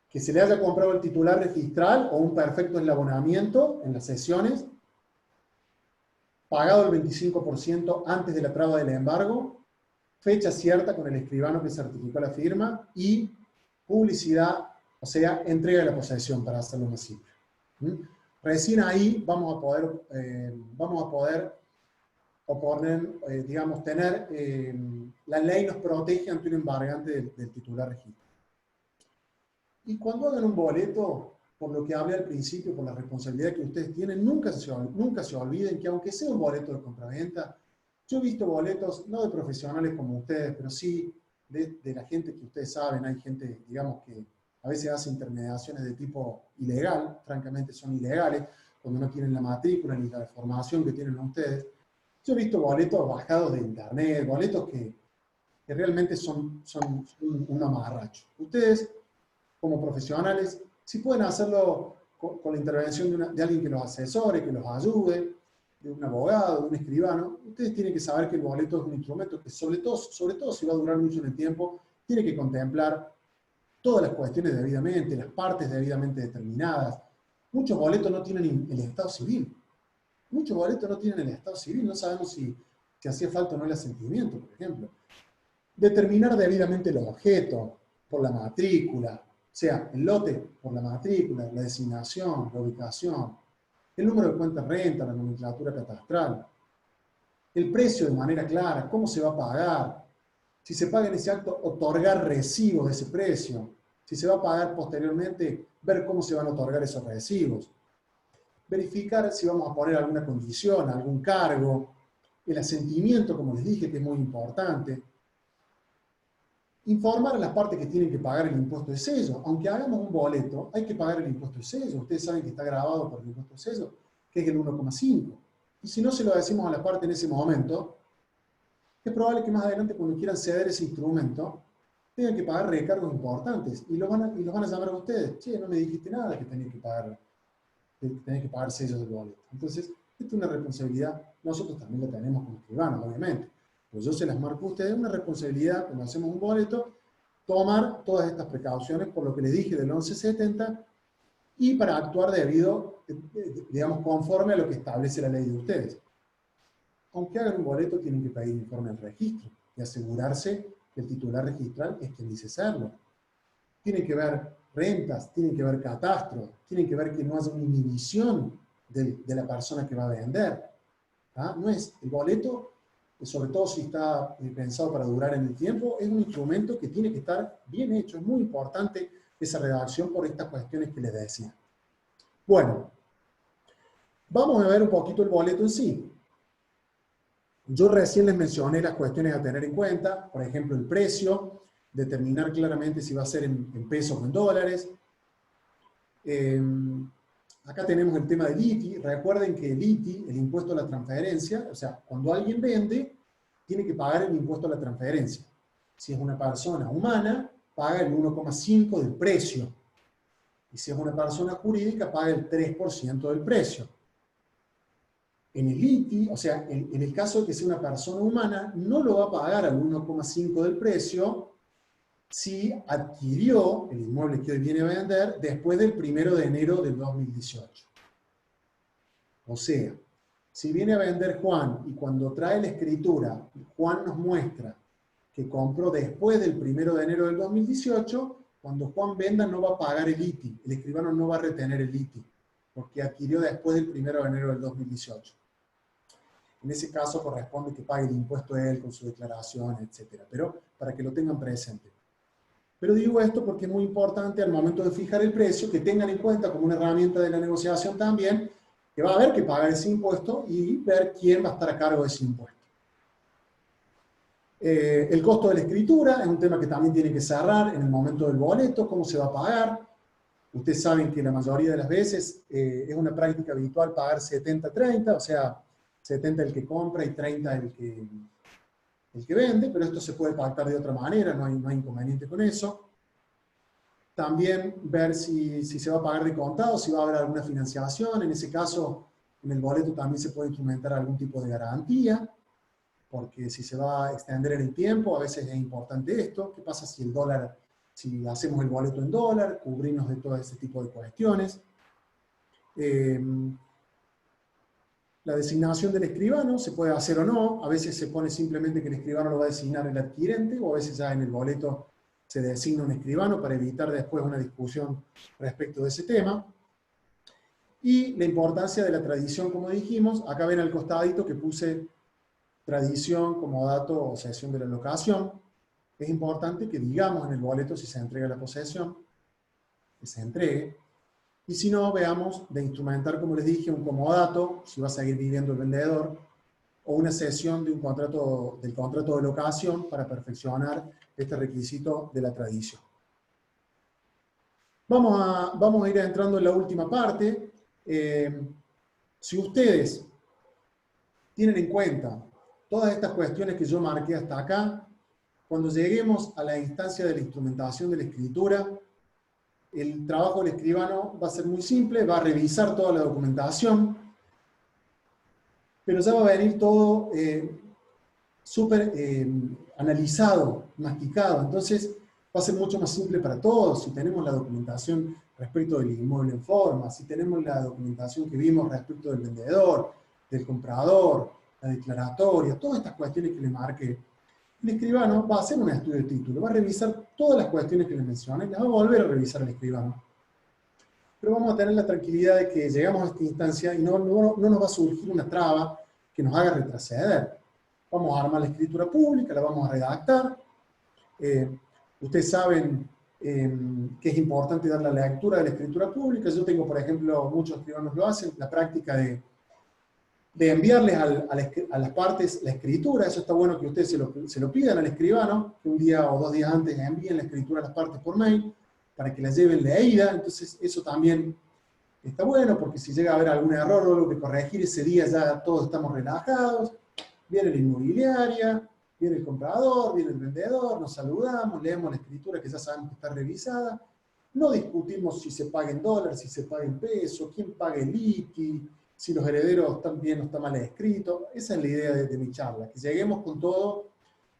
Que se le haya comprado el titular registral o un perfecto eslabonamiento en las sesiones, pagado el 25% antes de la traba del embargo, fecha cierta con el escribano que certificó la firma y publicidad, o sea, entrega de la posesión para hacerlo más simple. Recién ahí vamos a poder tener, la ley nos protege ante un embargante del titular registro. Y cuando hagan un boleto, por lo que hablé al principio, por la responsabilidad que ustedes tienen, nunca se olviden que aunque sea un boleto de compraventa, yo he visto boletos, no de profesionales como ustedes, pero sí de la gente que ustedes saben, hay gente, digamos, que a veces hace intermediaciones de tipo ilegal, francamente son ilegales, cuando no tienen la matrícula ni la formación que tienen ustedes. Yo he visto boletos bajados de internet, boletos que realmente son un amarracho. Ustedes, como profesionales, si pueden hacerlo con la intervención de alguien que los asesore, que los ayude, de un abogado, de un escribano, ustedes tienen que saber que el boleto es un instrumento que sobre todo si va a durar mucho en el tiempo, tiene que contemplar todas las cuestiones debidamente, las partes debidamente determinadas. Muchos boletos no tienen el estado civil. Muchos boletos no tienen el estado civil, no sabemos si hacía falta o no el asentimiento, por ejemplo. Determinar debidamente los objetos por la matrícula, o sea, el lote por la matrícula, la designación, la ubicación, el número de cuenta renta, la nomenclatura catastral, el precio de manera clara, cómo se va a pagar, si se paga en ese acto, otorgar recibos de ese precio, si se va a pagar posteriormente, ver cómo se van a otorgar esos recibos, verificar si vamos a poner alguna condición, algún cargo, el asentimiento, como les dije, que es muy importante. Informar a las partes que tienen que pagar el impuesto de sello. Aunque hagamos un boleto, hay que pagar el impuesto de sello. Ustedes saben que está grabado por el impuesto de sello, que es el 1,5. Y si no se lo decimos a la parte en ese momento, es probable que más adelante, cuando quieran ceder ese instrumento, tengan que pagar recargos importantes. Y los van a llamar a ustedes. Che, no me dijiste nada que tenés que pagar sellos del boleto. Entonces, esta es una responsabilidad. Nosotros también la tenemos como escribanos, obviamente. Pues yo se las marco a ustedes, una responsabilidad cuando hacemos un boleto, tomar todas estas precauciones por lo que les dije del 1170 y para actuar debido, digamos, conforme a lo que establece la ley de ustedes. Aunque hagan un boleto, tienen que pedir informe al registro y asegurarse que el titular registral es quien dice serlo. Tienen que ver rentas, tienen que ver catastro, tienen que ver que no haya una inhibición de la persona que va a vender. ¿Ah? No es el boleto, sobre todo si está pensado para durar en el tiempo, es un instrumento que tiene que estar bien hecho. Es muy importante esa redacción por estas cuestiones que les decía. Bueno, vamos a ver un poquito el boleto en sí. Yo recién les mencioné las cuestiones a tener en cuenta, por ejemplo, el precio, determinar claramente si va a ser en pesos o en dólares. Acá tenemos el tema del ITI. Recuerden que el ITI, el impuesto a la transferencia, o sea, cuando alguien vende, tiene que pagar el impuesto a la transferencia. Si es una persona humana, paga el 1,5 del precio. Y si es una persona jurídica, paga el 3% del precio. En el ITI, o sea, en el caso de que sea una persona humana, no lo va a pagar al 1,5 del precio si adquirió el inmueble que hoy viene a vender después del 1 de enero del 2018. O sea, si viene a vender Juan y cuando trae la escritura, Juan nos muestra que compró después del 1 de enero del 2018, cuando Juan venda no va a pagar el ITI, el escribano no va a retener el ITI, porque adquirió después del 1 de enero del 2018. En ese caso corresponde que pague el impuesto a él con su declaración, etc. Pero para que lo tengan presente. Pero digo esto porque es muy importante al momento de fijar el precio, que tengan en cuenta como una herramienta de la negociación también, que va a haber que pagar ese impuesto y ver quién va a estar a cargo de ese impuesto. El costo de la escritura es un tema que también tiene que cerrar en el momento del boleto, cómo se va a pagar. Ustedes saben que la mayoría de las veces es una práctica habitual pagar 70-30, o sea, 70 el que compra y 30 el que vende, pero esto se puede pactar de otra manera, no hay inconveniente con eso. También ver si se va a pagar de contado, si va a haber alguna financiación. En ese caso, en el boleto también se puede instrumentar algún tipo de garantía, porque si se va a extender en el tiempo, a veces es importante esto. ¿Qué pasa si el dólar, si hacemos el boleto en dólar, cubrirnos de todo ese tipo de cuestiones? La designación del escribano se puede hacer o no. A veces se pone simplemente que el escribano lo va a designar el adquirente, o a veces ya en el boleto se designa un escribano para evitar después una discusión respecto de ese tema. Y la importancia de la tradición, como dijimos. Acá ven al costadito que puse tradición, comodato o cesión de la locación. Es importante que digamos en el boleto si se entrega la posesión, que se entregue. Y si no, veamos de instrumentar, como les dije, un comodato, si va a seguir viviendo el vendedor, o una cesión de del contrato de locación para perfeccionar este requisito de la tradición. Vamos a ir entrando en la última parte. Si ustedes tienen en cuenta todas estas cuestiones que yo marqué hasta acá, cuando lleguemos a la instancia de la instrumentación de la escritura, el trabajo del escribano va a ser muy simple, va a revisar toda la documentación, pero ya va a venir todo súper analizado, masticado. Entonces va a ser mucho más simple para todos. Si tenemos la documentación respecto del inmueble en forma, si tenemos la documentación que vimos respecto del vendedor, del comprador, la declaratoria, todas estas cuestiones que le marqué, el escribano va a hacer un estudio de título, va a revisar todas las cuestiones que les mencioné, las va a volver a revisar el escribano. Pero vamos a tener la tranquilidad de que llegamos a esta instancia y no nos va a surgir una traba que nos haga retroceder. Vamos a armar la escritura pública, la vamos a redactar. Ustedes saben que es importante dar la lectura de la escritura pública. Yo tengo, por ejemplo, muchos escribanos lo hacen, la práctica de enviarles a las partes la escritura. Eso está bueno que ustedes se lo pidan al escribano, que un día o 2 días antes envíen la escritura a las partes por mail, para que la lleven leída. Entonces eso también está bueno, porque si llega a haber algún error o algo que corregir ese día, ya todos estamos relajados. Viene la inmobiliaria, viene el comprador, viene el vendedor, nos saludamos, leemos la escritura que ya sabemos que está revisada. No discutimos si se paga en dólares, si se paga en pesos, quién paga el ITI, si los herederos están bien o está mal escrito. Esa es la idea de mi charla, que lleguemos con todo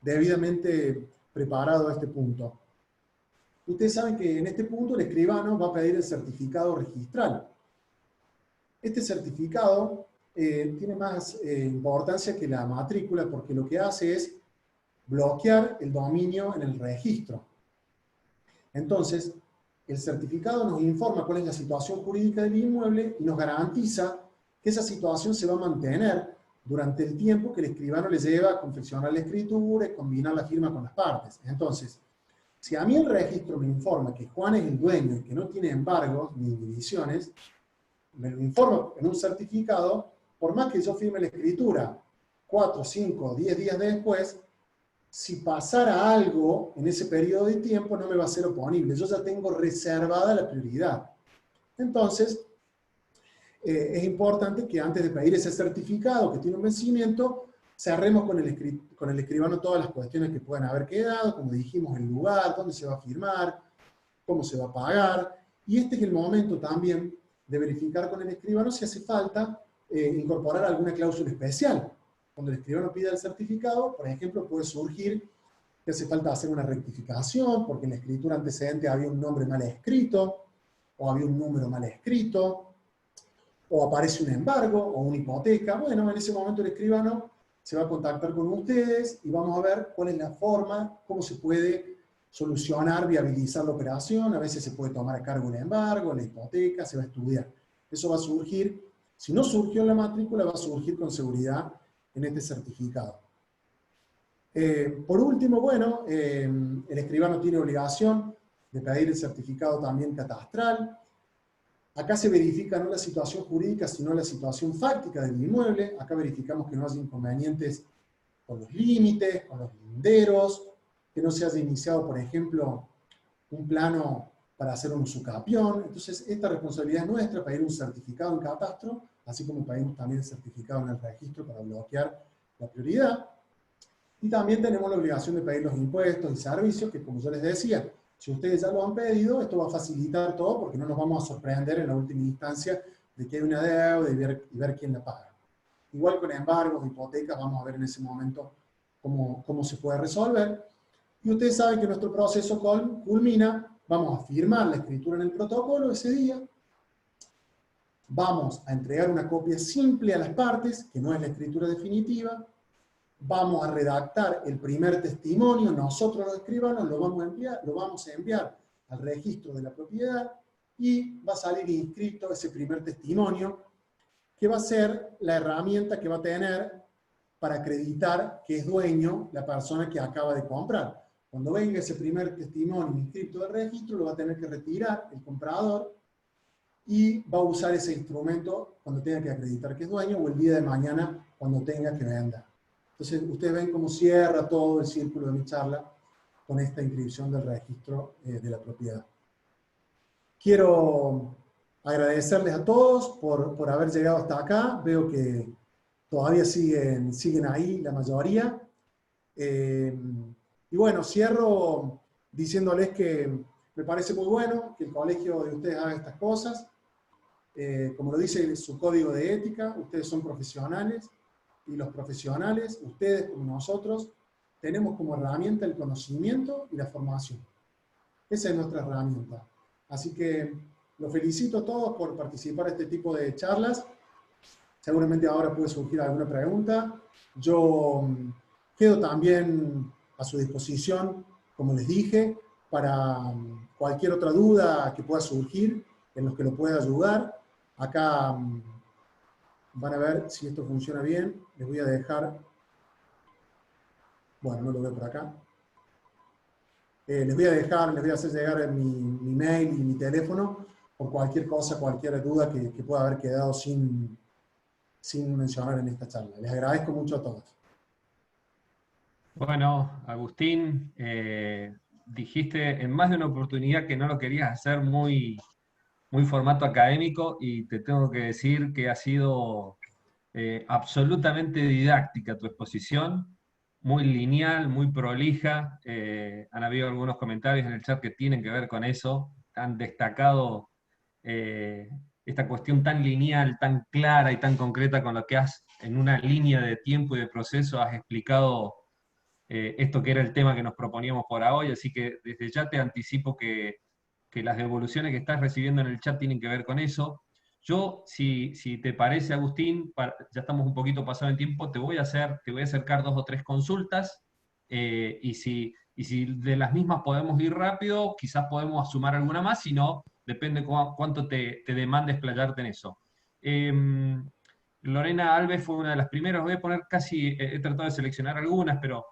debidamente preparado a este punto. Ustedes saben que en este punto el escribano va a pedir el certificado registral. Este certificado tiene más importancia que la matrícula, porque lo que hace es bloquear el dominio en el registro. Entonces, el certificado nos informa cuál es la situación jurídica del inmueble y nos garantiza que esa situación se va a mantener durante el tiempo que el escribano le lleva a confeccionar la escritura y combinar la firma con las partes. Entonces, si a mí el registro me informa que Juan es el dueño y que no tiene embargos ni inhibiciones, me lo informa en un certificado, por más que yo firme la escritura 4, 5, 10 días después, si pasara algo en ese periodo de tiempo no me va a ser oponible. Yo ya tengo reservada la prioridad. Entonces, es importante que antes de pedir ese certificado que tiene un vencimiento, cerremos con el escribano todas las cuestiones que puedan haber quedado, como dijimos, el lugar, dónde se va a firmar, cómo se va a pagar, y este es el momento también de verificar con el escribano si hace falta incorporar alguna cláusula especial. Cuando el escribano pida el certificado, por ejemplo, puede surgir que hace falta hacer una rectificación, porque en la escritura antecedente había un nombre mal escrito, o había un número mal escrito, o aparece un embargo, o una hipoteca. Bueno, en ese momento el escribano se va a contactar con ustedes y vamos a ver cuál es la forma, cómo se puede solucionar, viabilizar la operación. A veces se puede tomar a cargo el embargo, la hipoteca, se va a estudiar. Eso va a surgir, si no surgió en la matrícula, va a surgir con seguridad en este certificado. Por último, bueno, el escribano tiene obligación de pedir el certificado también catastral. Acá se verifica no la situación jurídica, sino la situación fáctica del inmueble. Acá verificamos que no haya inconvenientes con los límites, con los linderos, que no se haya iniciado, por ejemplo, un plano para hacer un usucapión. Entonces, esta responsabilidad es nuestra, pedir un certificado en catastro, así como pedimos también el certificado en el registro para bloquear la prioridad. Y también tenemos la obligación de pedir los impuestos y servicios, que como yo les decía, si ustedes ya lo han pedido, esto va a facilitar todo, porque no nos vamos a sorprender en la última instancia de que hay una deuda y ver quién la paga. Igual con embargos, hipotecas, vamos a ver en ese momento cómo se puede resolver. Y ustedes saben que nuestro proceso culmina, vamos a firmar la escritura en el protocolo ese día, vamos a entregar una copia simple a las partes, que no es la escritura definitiva, vamos a redactar el primer testimonio, nosotros los escribanos lo vamos a enviar al registro de la propiedad y va a salir inscrito ese primer testimonio, que va a ser la herramienta que va a tener para acreditar que es dueño la persona que acaba de comprar. Cuando venga ese primer testimonio inscrito del registro, lo va a tener que retirar el comprador y va a usar ese instrumento cuando tenga que acreditar que es dueño o el día de mañana cuando tenga que vender. Entonces, ustedes ven cómo cierra todo el círculo de mi charla con esta inscripción del registro de la propiedad. Quiero agradecerles a todos por haber llegado hasta acá. Veo que todavía siguen ahí la mayoría. Y bueno, cierro diciéndoles que me parece muy bueno que el colegio de ustedes haga estas cosas. Como lo dice su código de ética, ustedes son profesionales. Y los profesionales, ustedes como nosotros, tenemos como herramienta el conocimiento y la formación. Esa es nuestra herramienta. Así que los felicito a todos por participar en este tipo de charlas. Seguramente ahora puede surgir alguna pregunta. Yo quedo también a su disposición, como les dije, para cualquier otra duda que pueda surgir, en los que lo pueda ayudar. Acá van a ver si esto funciona bien. Les voy a dejar, bueno, no lo veo por acá. Les voy a hacer llegar mi mail y mi teléfono por cualquier cosa, cualquier duda que pueda haber quedado sin mencionar en esta charla. Les agradezco mucho a todos. Bueno, Agustín, dijiste en más de una oportunidad que no lo querías hacer muy formato académico y te tengo que decir que ha sido absolutamente didáctica tu exposición, muy lineal, muy prolija. Han habido algunos comentarios en el chat que tienen que ver con eso, han destacado esta cuestión tan lineal, tan clara y tan concreta con lo que en una línea de tiempo y de proceso, has explicado esto que era el tema que nos proponíamos por hoy, así que desde ya te anticipo que las devoluciones que estás recibiendo en el chat tienen que ver con eso. Yo, si te parece, Agustín, ya estamos un poquito pasado en tiempo, te voy a acercar 2 o 3 consultas, y si de las mismas podemos ir rápido, quizás podemos sumar alguna más, si no, depende cuánto te demande explayarte en eso. Lorena Alves fue una de las primeras, voy a poner he tratado de seleccionar algunas, pero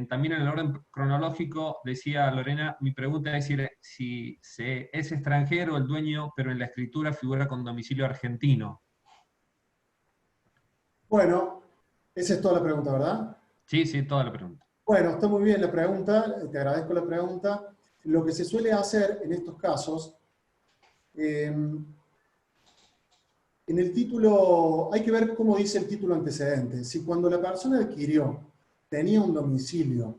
también en el orden cronológico, decía Lorena, mi pregunta es si es extranjero el dueño, pero en la escritura figura con domicilio argentino. Bueno, esa es toda la pregunta, ¿verdad? Sí, toda la pregunta. Bueno, está muy bien la pregunta, te agradezco la pregunta. Lo que se suele hacer en estos casos En el título, hay que ver cómo dice el título antecedente. Si cuando la persona adquirió tenía un domicilio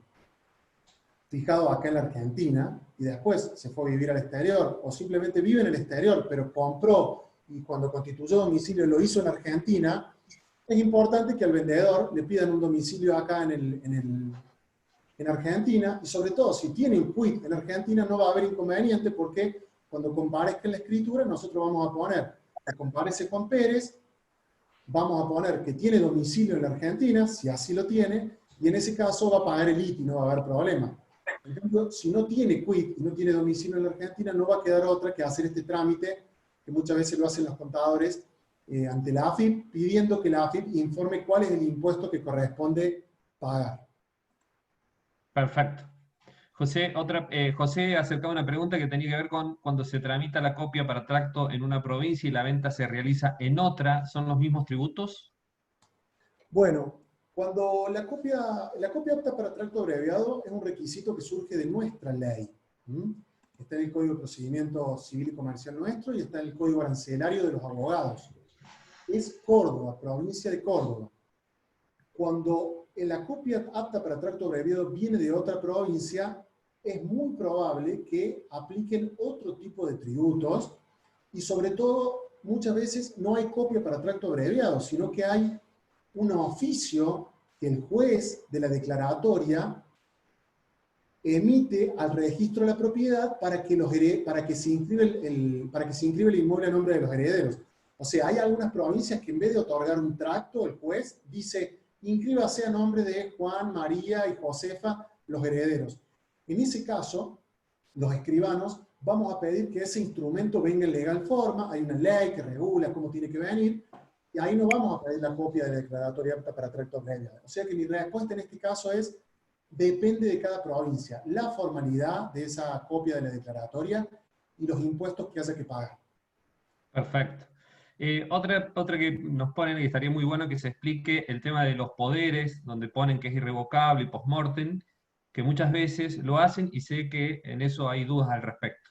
fijado acá en la Argentina y después se fue a vivir al exterior, o simplemente vive en el exterior, pero compró y cuando constituyó domicilio lo hizo en Argentina, es importante que al vendedor le pidan un domicilio acá en Argentina, y sobre todo si tiene un quit en Argentina no va a haber inconveniente porque cuando comparezca en la escritura nosotros vamos a poner que comparece con Pérez, vamos a poner que tiene domicilio en la Argentina, si así lo tiene, y en ese caso va a pagar el ITI, no va a haber problema. Por ejemplo, si no tiene quit y no tiene domicilio en la Argentina, no va a quedar otra que hacer este trámite, que muchas veces lo hacen los contadores, ante la AFIP, pidiendo que la AFIP informe cuál es el impuesto que corresponde pagar. Perfecto. José acercaba una pregunta que tenía que ver con cuando se tramita la copia para tracto en una provincia y la venta se realiza en otra, ¿son los mismos tributos? Bueno, cuando la copia apta para tracto abreviado es un requisito que surge de nuestra ley. Está en el Código de Procedimiento Civil y Comercial nuestro y está en el Código Arancelario de los Abogados. Es Córdoba, provincia de Córdoba. Cuando la copia apta para tracto abreviado viene de otra provincia, es muy probable que apliquen otro tipo de tributos y sobre todo muchas veces no hay copia para tracto abreviado, sino que hay un oficio que el juez de la declaratoria emite al registro de la propiedad para que se inscriba el inmueble a nombre de los herederos. O sea, hay algunas provincias que en vez de otorgar un tracto, el juez dice, inscríbase a nombre de Juan, María y Josefa, los herederos. En ese caso, los escribanos vamos a pedir que ese instrumento venga en legal forma, hay una ley que regula cómo tiene que venir, y ahí no vamos a pedir la copia de la declaratoria apta para tracto abreviado. O sea que mi respuesta en este caso es, depende de cada provincia, la formalidad de esa copia de la declaratoria y los impuestos que haya que pagar. Perfecto. Otra que nos ponen, y estaría muy bueno que se explique el tema de los poderes, donde ponen que es irrevocable y post-mortem, que muchas veces lo hacen y sé que en eso hay dudas al respecto.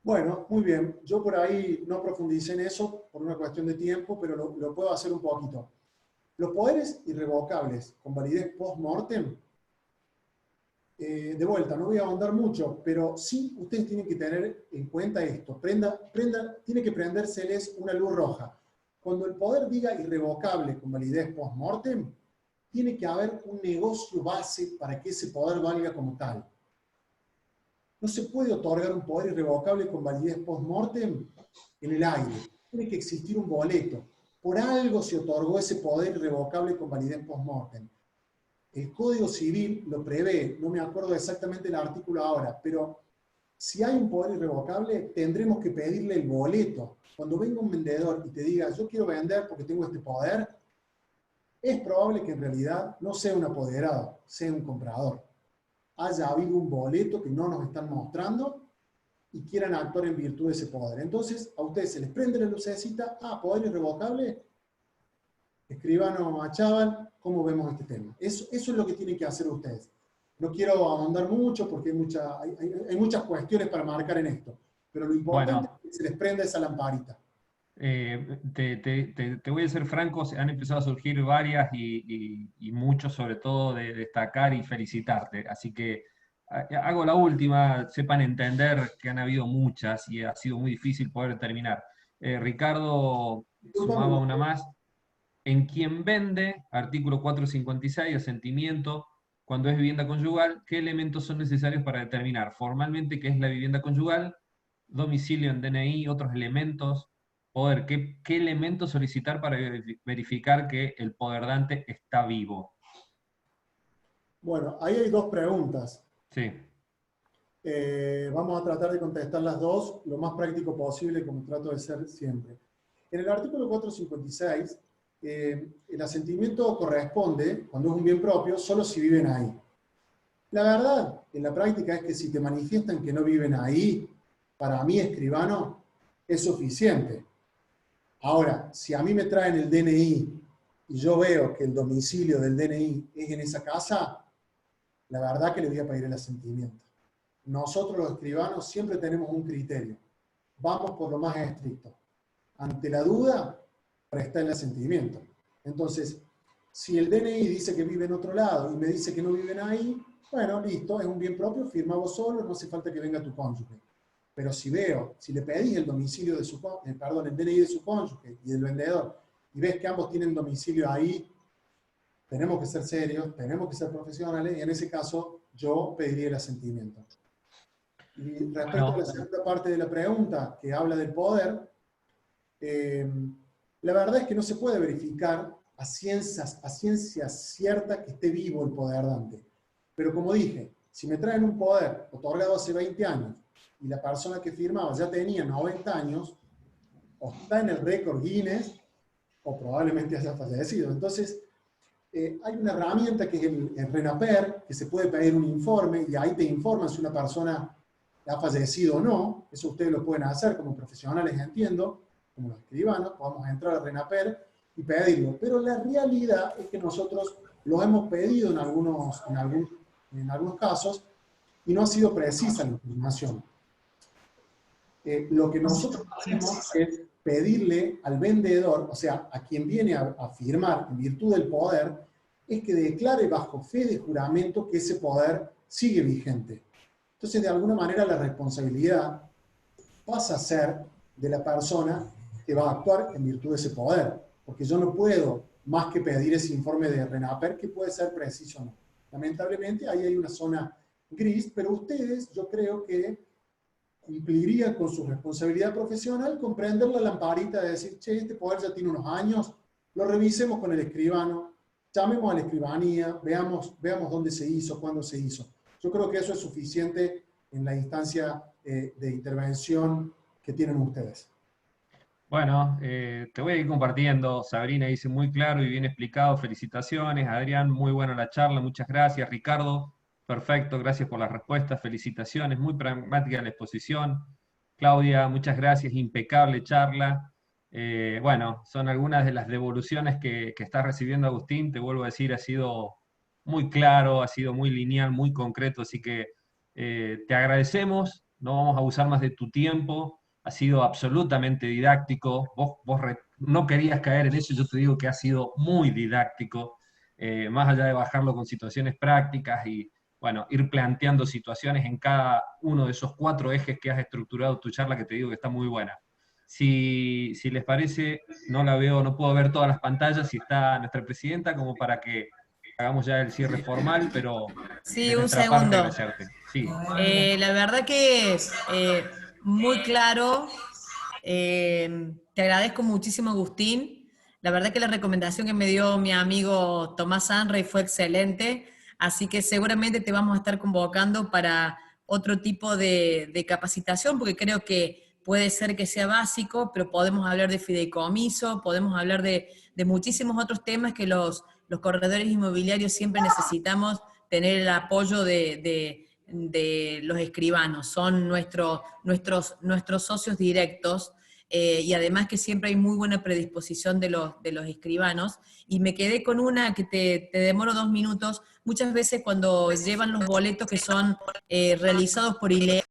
Bueno, muy bien. Yo por ahí no profundicé en eso por una cuestión de tiempo, pero lo puedo hacer un poquito. Los poderes irrevocables con validez post-mortem, de vuelta, no voy a ahondar mucho, pero sí ustedes tienen que tener en cuenta esto. Tiene que prendérseles una luz roja. Cuando el poder diga irrevocable con validez post-mortem, tiene que haber un negocio base para que ese poder valga como tal. No se puede otorgar un poder irrevocable con validez post-mortem en el aire. Tiene que existir un boleto. Por algo se otorgó ese poder irrevocable con validez post-mortem. El Código Civil lo prevé, no me acuerdo exactamente el artículo ahora, pero si hay un poder irrevocable, tendremos que pedirle el boleto. Cuando venga un vendedor y te diga, yo quiero vender porque tengo este poder, es probable que en realidad no sea un apoderado, sea un comprador. Haya habido un boleto que no nos están mostrando y quieran actuar en virtud de ese poder. Entonces, a ustedes se les prende la lucecita, poder irrevocable, escribano Achával, ¿cómo vemos este tema? Eso es lo que tienen que hacer ustedes. No quiero ahondar mucho porque hay muchas cuestiones para marcar en esto, pero lo importante es que se les prenda esa lamparita. Te voy a ser franco, han empezado a surgir varias y muchos sobre todo de destacar y felicitarte. Así que hago la última, sepan entender que han habido muchas y ha sido muy difícil poder terminar. Ricardo sumaba una más. En quien vende, artículo 456, asentimiento, cuando es vivienda conyugal, ¿qué elementos son necesarios para determinar formalmente qué es la vivienda conyugal? Domicilio en DNI, otros elementos. Poder, ¿qué elementos solicitar para verificar que el poderdante está vivo? Bueno, ahí hay dos preguntas. Sí. Vamos a tratar de contestar las dos lo más práctico posible, como trato de ser siempre. En el artículo 456, el asentimiento corresponde, cuando es un bien propio, solo si viven ahí. La verdad, en la práctica, es que si te manifiestan que no viven ahí, para mí, escribano, es suficiente. Ahora, si a mí me traen el DNI y yo veo que el domicilio del DNI es en esa casa, la verdad que le voy a pedir el asentimiento. Nosotros los escribanos siempre tenemos un criterio. Vamos por lo más estricto. ante la duda, prestar el asentimiento. Entonces, si el DNI dice que vive en otro lado y me dice que no viven ahí, bueno, listo, es un bien propio, firma vos solo, no hace falta que venga tu cónyuge. Pero si le pedís el domicilio de el DNI de su cónyuge y del vendedor, y ves que ambos tienen domicilio ahí, tenemos que ser serios, tenemos que ser profesionales, y en ese caso yo pediría el asentimiento. Y respecto a la segunda parte de la pregunta, que habla del poder, la verdad es que no se puede verificar a ciencia cierta que esté vivo el poder dante. Pero como dije, si me traen un poder otorgado hace 20 años y la persona que firmaba ya tenía 90 años, o está en el récord Guinness, o probablemente haya fallecido. Entonces, hay una herramienta que es el RENAPER, que se puede pedir un informe, y ahí te informan si una persona ha fallecido o no. Eso ustedes lo pueden hacer como profesionales, entiendo, como los escribanos, podemos entrar al RENAPER y pedirlo. Pero la realidad es que nosotros lo hemos pedido en algunos casos, y no ha sido precisa la información. Lo que nosotros hacemos es pedirle al vendedor, o sea, a quien viene a firmar en virtud del poder, es que declare bajo fe de juramento que ese poder sigue vigente. Entonces, de alguna manera, la responsabilidad pasa a ser de la persona que va a actuar en virtud de ese poder, porque yo no puedo más que pedir ese informe de RENAPER, que puede ser preciso o no. Lamentablemente, ahí hay una zona gris, pero ustedes, yo creo que cumpliría con su responsabilidad profesional comprender la lamparita de decir, che, este poder ya tiene unos años, lo revisemos con el escribano, llamemos a la escribanía, veamos dónde se hizo, cuándo se hizo. Yo creo que eso es suficiente en la instancia de intervención que tienen ustedes. Bueno, te voy a ir compartiendo. Sabrina dice muy claro y bien explicado. Felicitaciones. Adrián, muy buena la charla. Muchas gracias. Ricardo, perfecto. Gracias por las respuestas. Felicitaciones. Muy pragmática la exposición. Claudia, muchas gracias. Impecable charla. Bueno, son algunas de las devoluciones que estás recibiendo, Agustín. Te vuelvo a decir, ha sido muy claro, ha sido muy lineal, muy concreto. Así que te agradecemos. No vamos a abusar más de tu tiempo. Ha sido absolutamente didáctico. Vos no querías caer en eso, yo te digo que ha sido muy didáctico, más allá de bajarlo con situaciones prácticas y, bueno, ir planteando situaciones en cada uno de esos 4 ejes que has estructurado tu charla, que te digo que está muy buena. Si les parece, no puedo ver todas las pantallas, si está nuestra presidenta, como para que hagamos ya el cierre formal, pero Sí, de un nuestra parte segundo. agradecerte. Sí. La verdad que es muy claro. Te agradezco muchísimo, Agustín. La verdad que la recomendación que me dio mi amigo Tomás Sanrey fue excelente, así que seguramente te vamos a estar convocando para otro tipo de capacitación, porque creo que puede ser que sea básico, pero podemos hablar de fideicomiso, podemos hablar de muchísimos otros temas que los corredores inmobiliarios siempre necesitamos tener el apoyo de los escribanos, son nuestros socios directos, y además que siempre hay muy buena predisposición de los escribanos. Y me quedé con una que te demoro 2 minutos. Muchas veces cuando llevan los boletos que son realizados por ILE,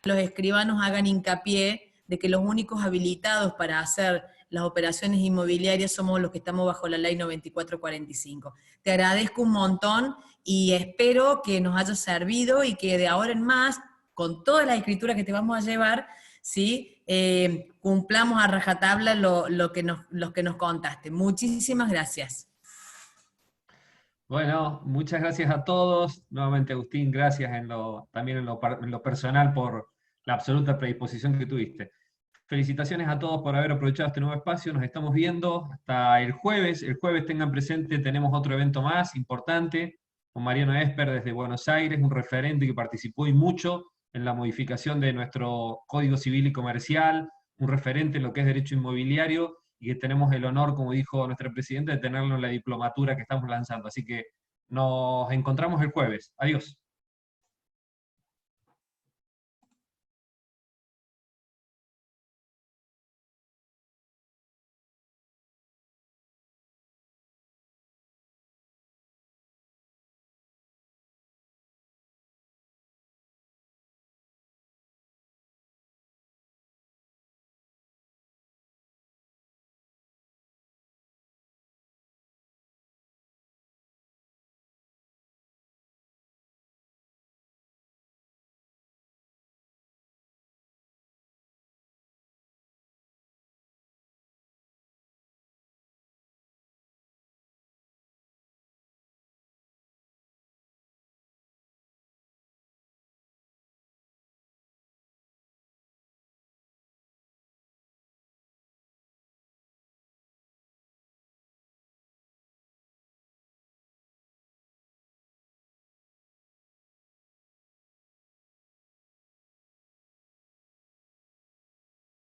los escribanos hagan hincapié de que los únicos habilitados para hacer las operaciones inmobiliarias somos los que estamos bajo la ley 9445. Te agradezco un montón y espero que nos haya servido y que de ahora en más, con toda la escritura que te vamos a llevar, ¿sí? Cumplamos a rajatabla lo que nos contaste. Muchísimas gracias. Bueno, muchas gracias a todos. Nuevamente, Agustín, gracias también en lo personal por la absoluta predisposición que tuviste. Felicitaciones a todos por haber aprovechado este nuevo espacio. Nos estamos viendo hasta el jueves. El jueves, tengan presente, tenemos otro evento más importante con Mariano Esper desde Buenos Aires, un referente que participó y mucho en la modificación de nuestro Código Civil y Comercial, un referente en lo que es derecho inmobiliario, y que tenemos el honor, como dijo nuestra presidenta, de tenerlo en la diplomatura que estamos lanzando. Así que nos encontramos el jueves. Adiós.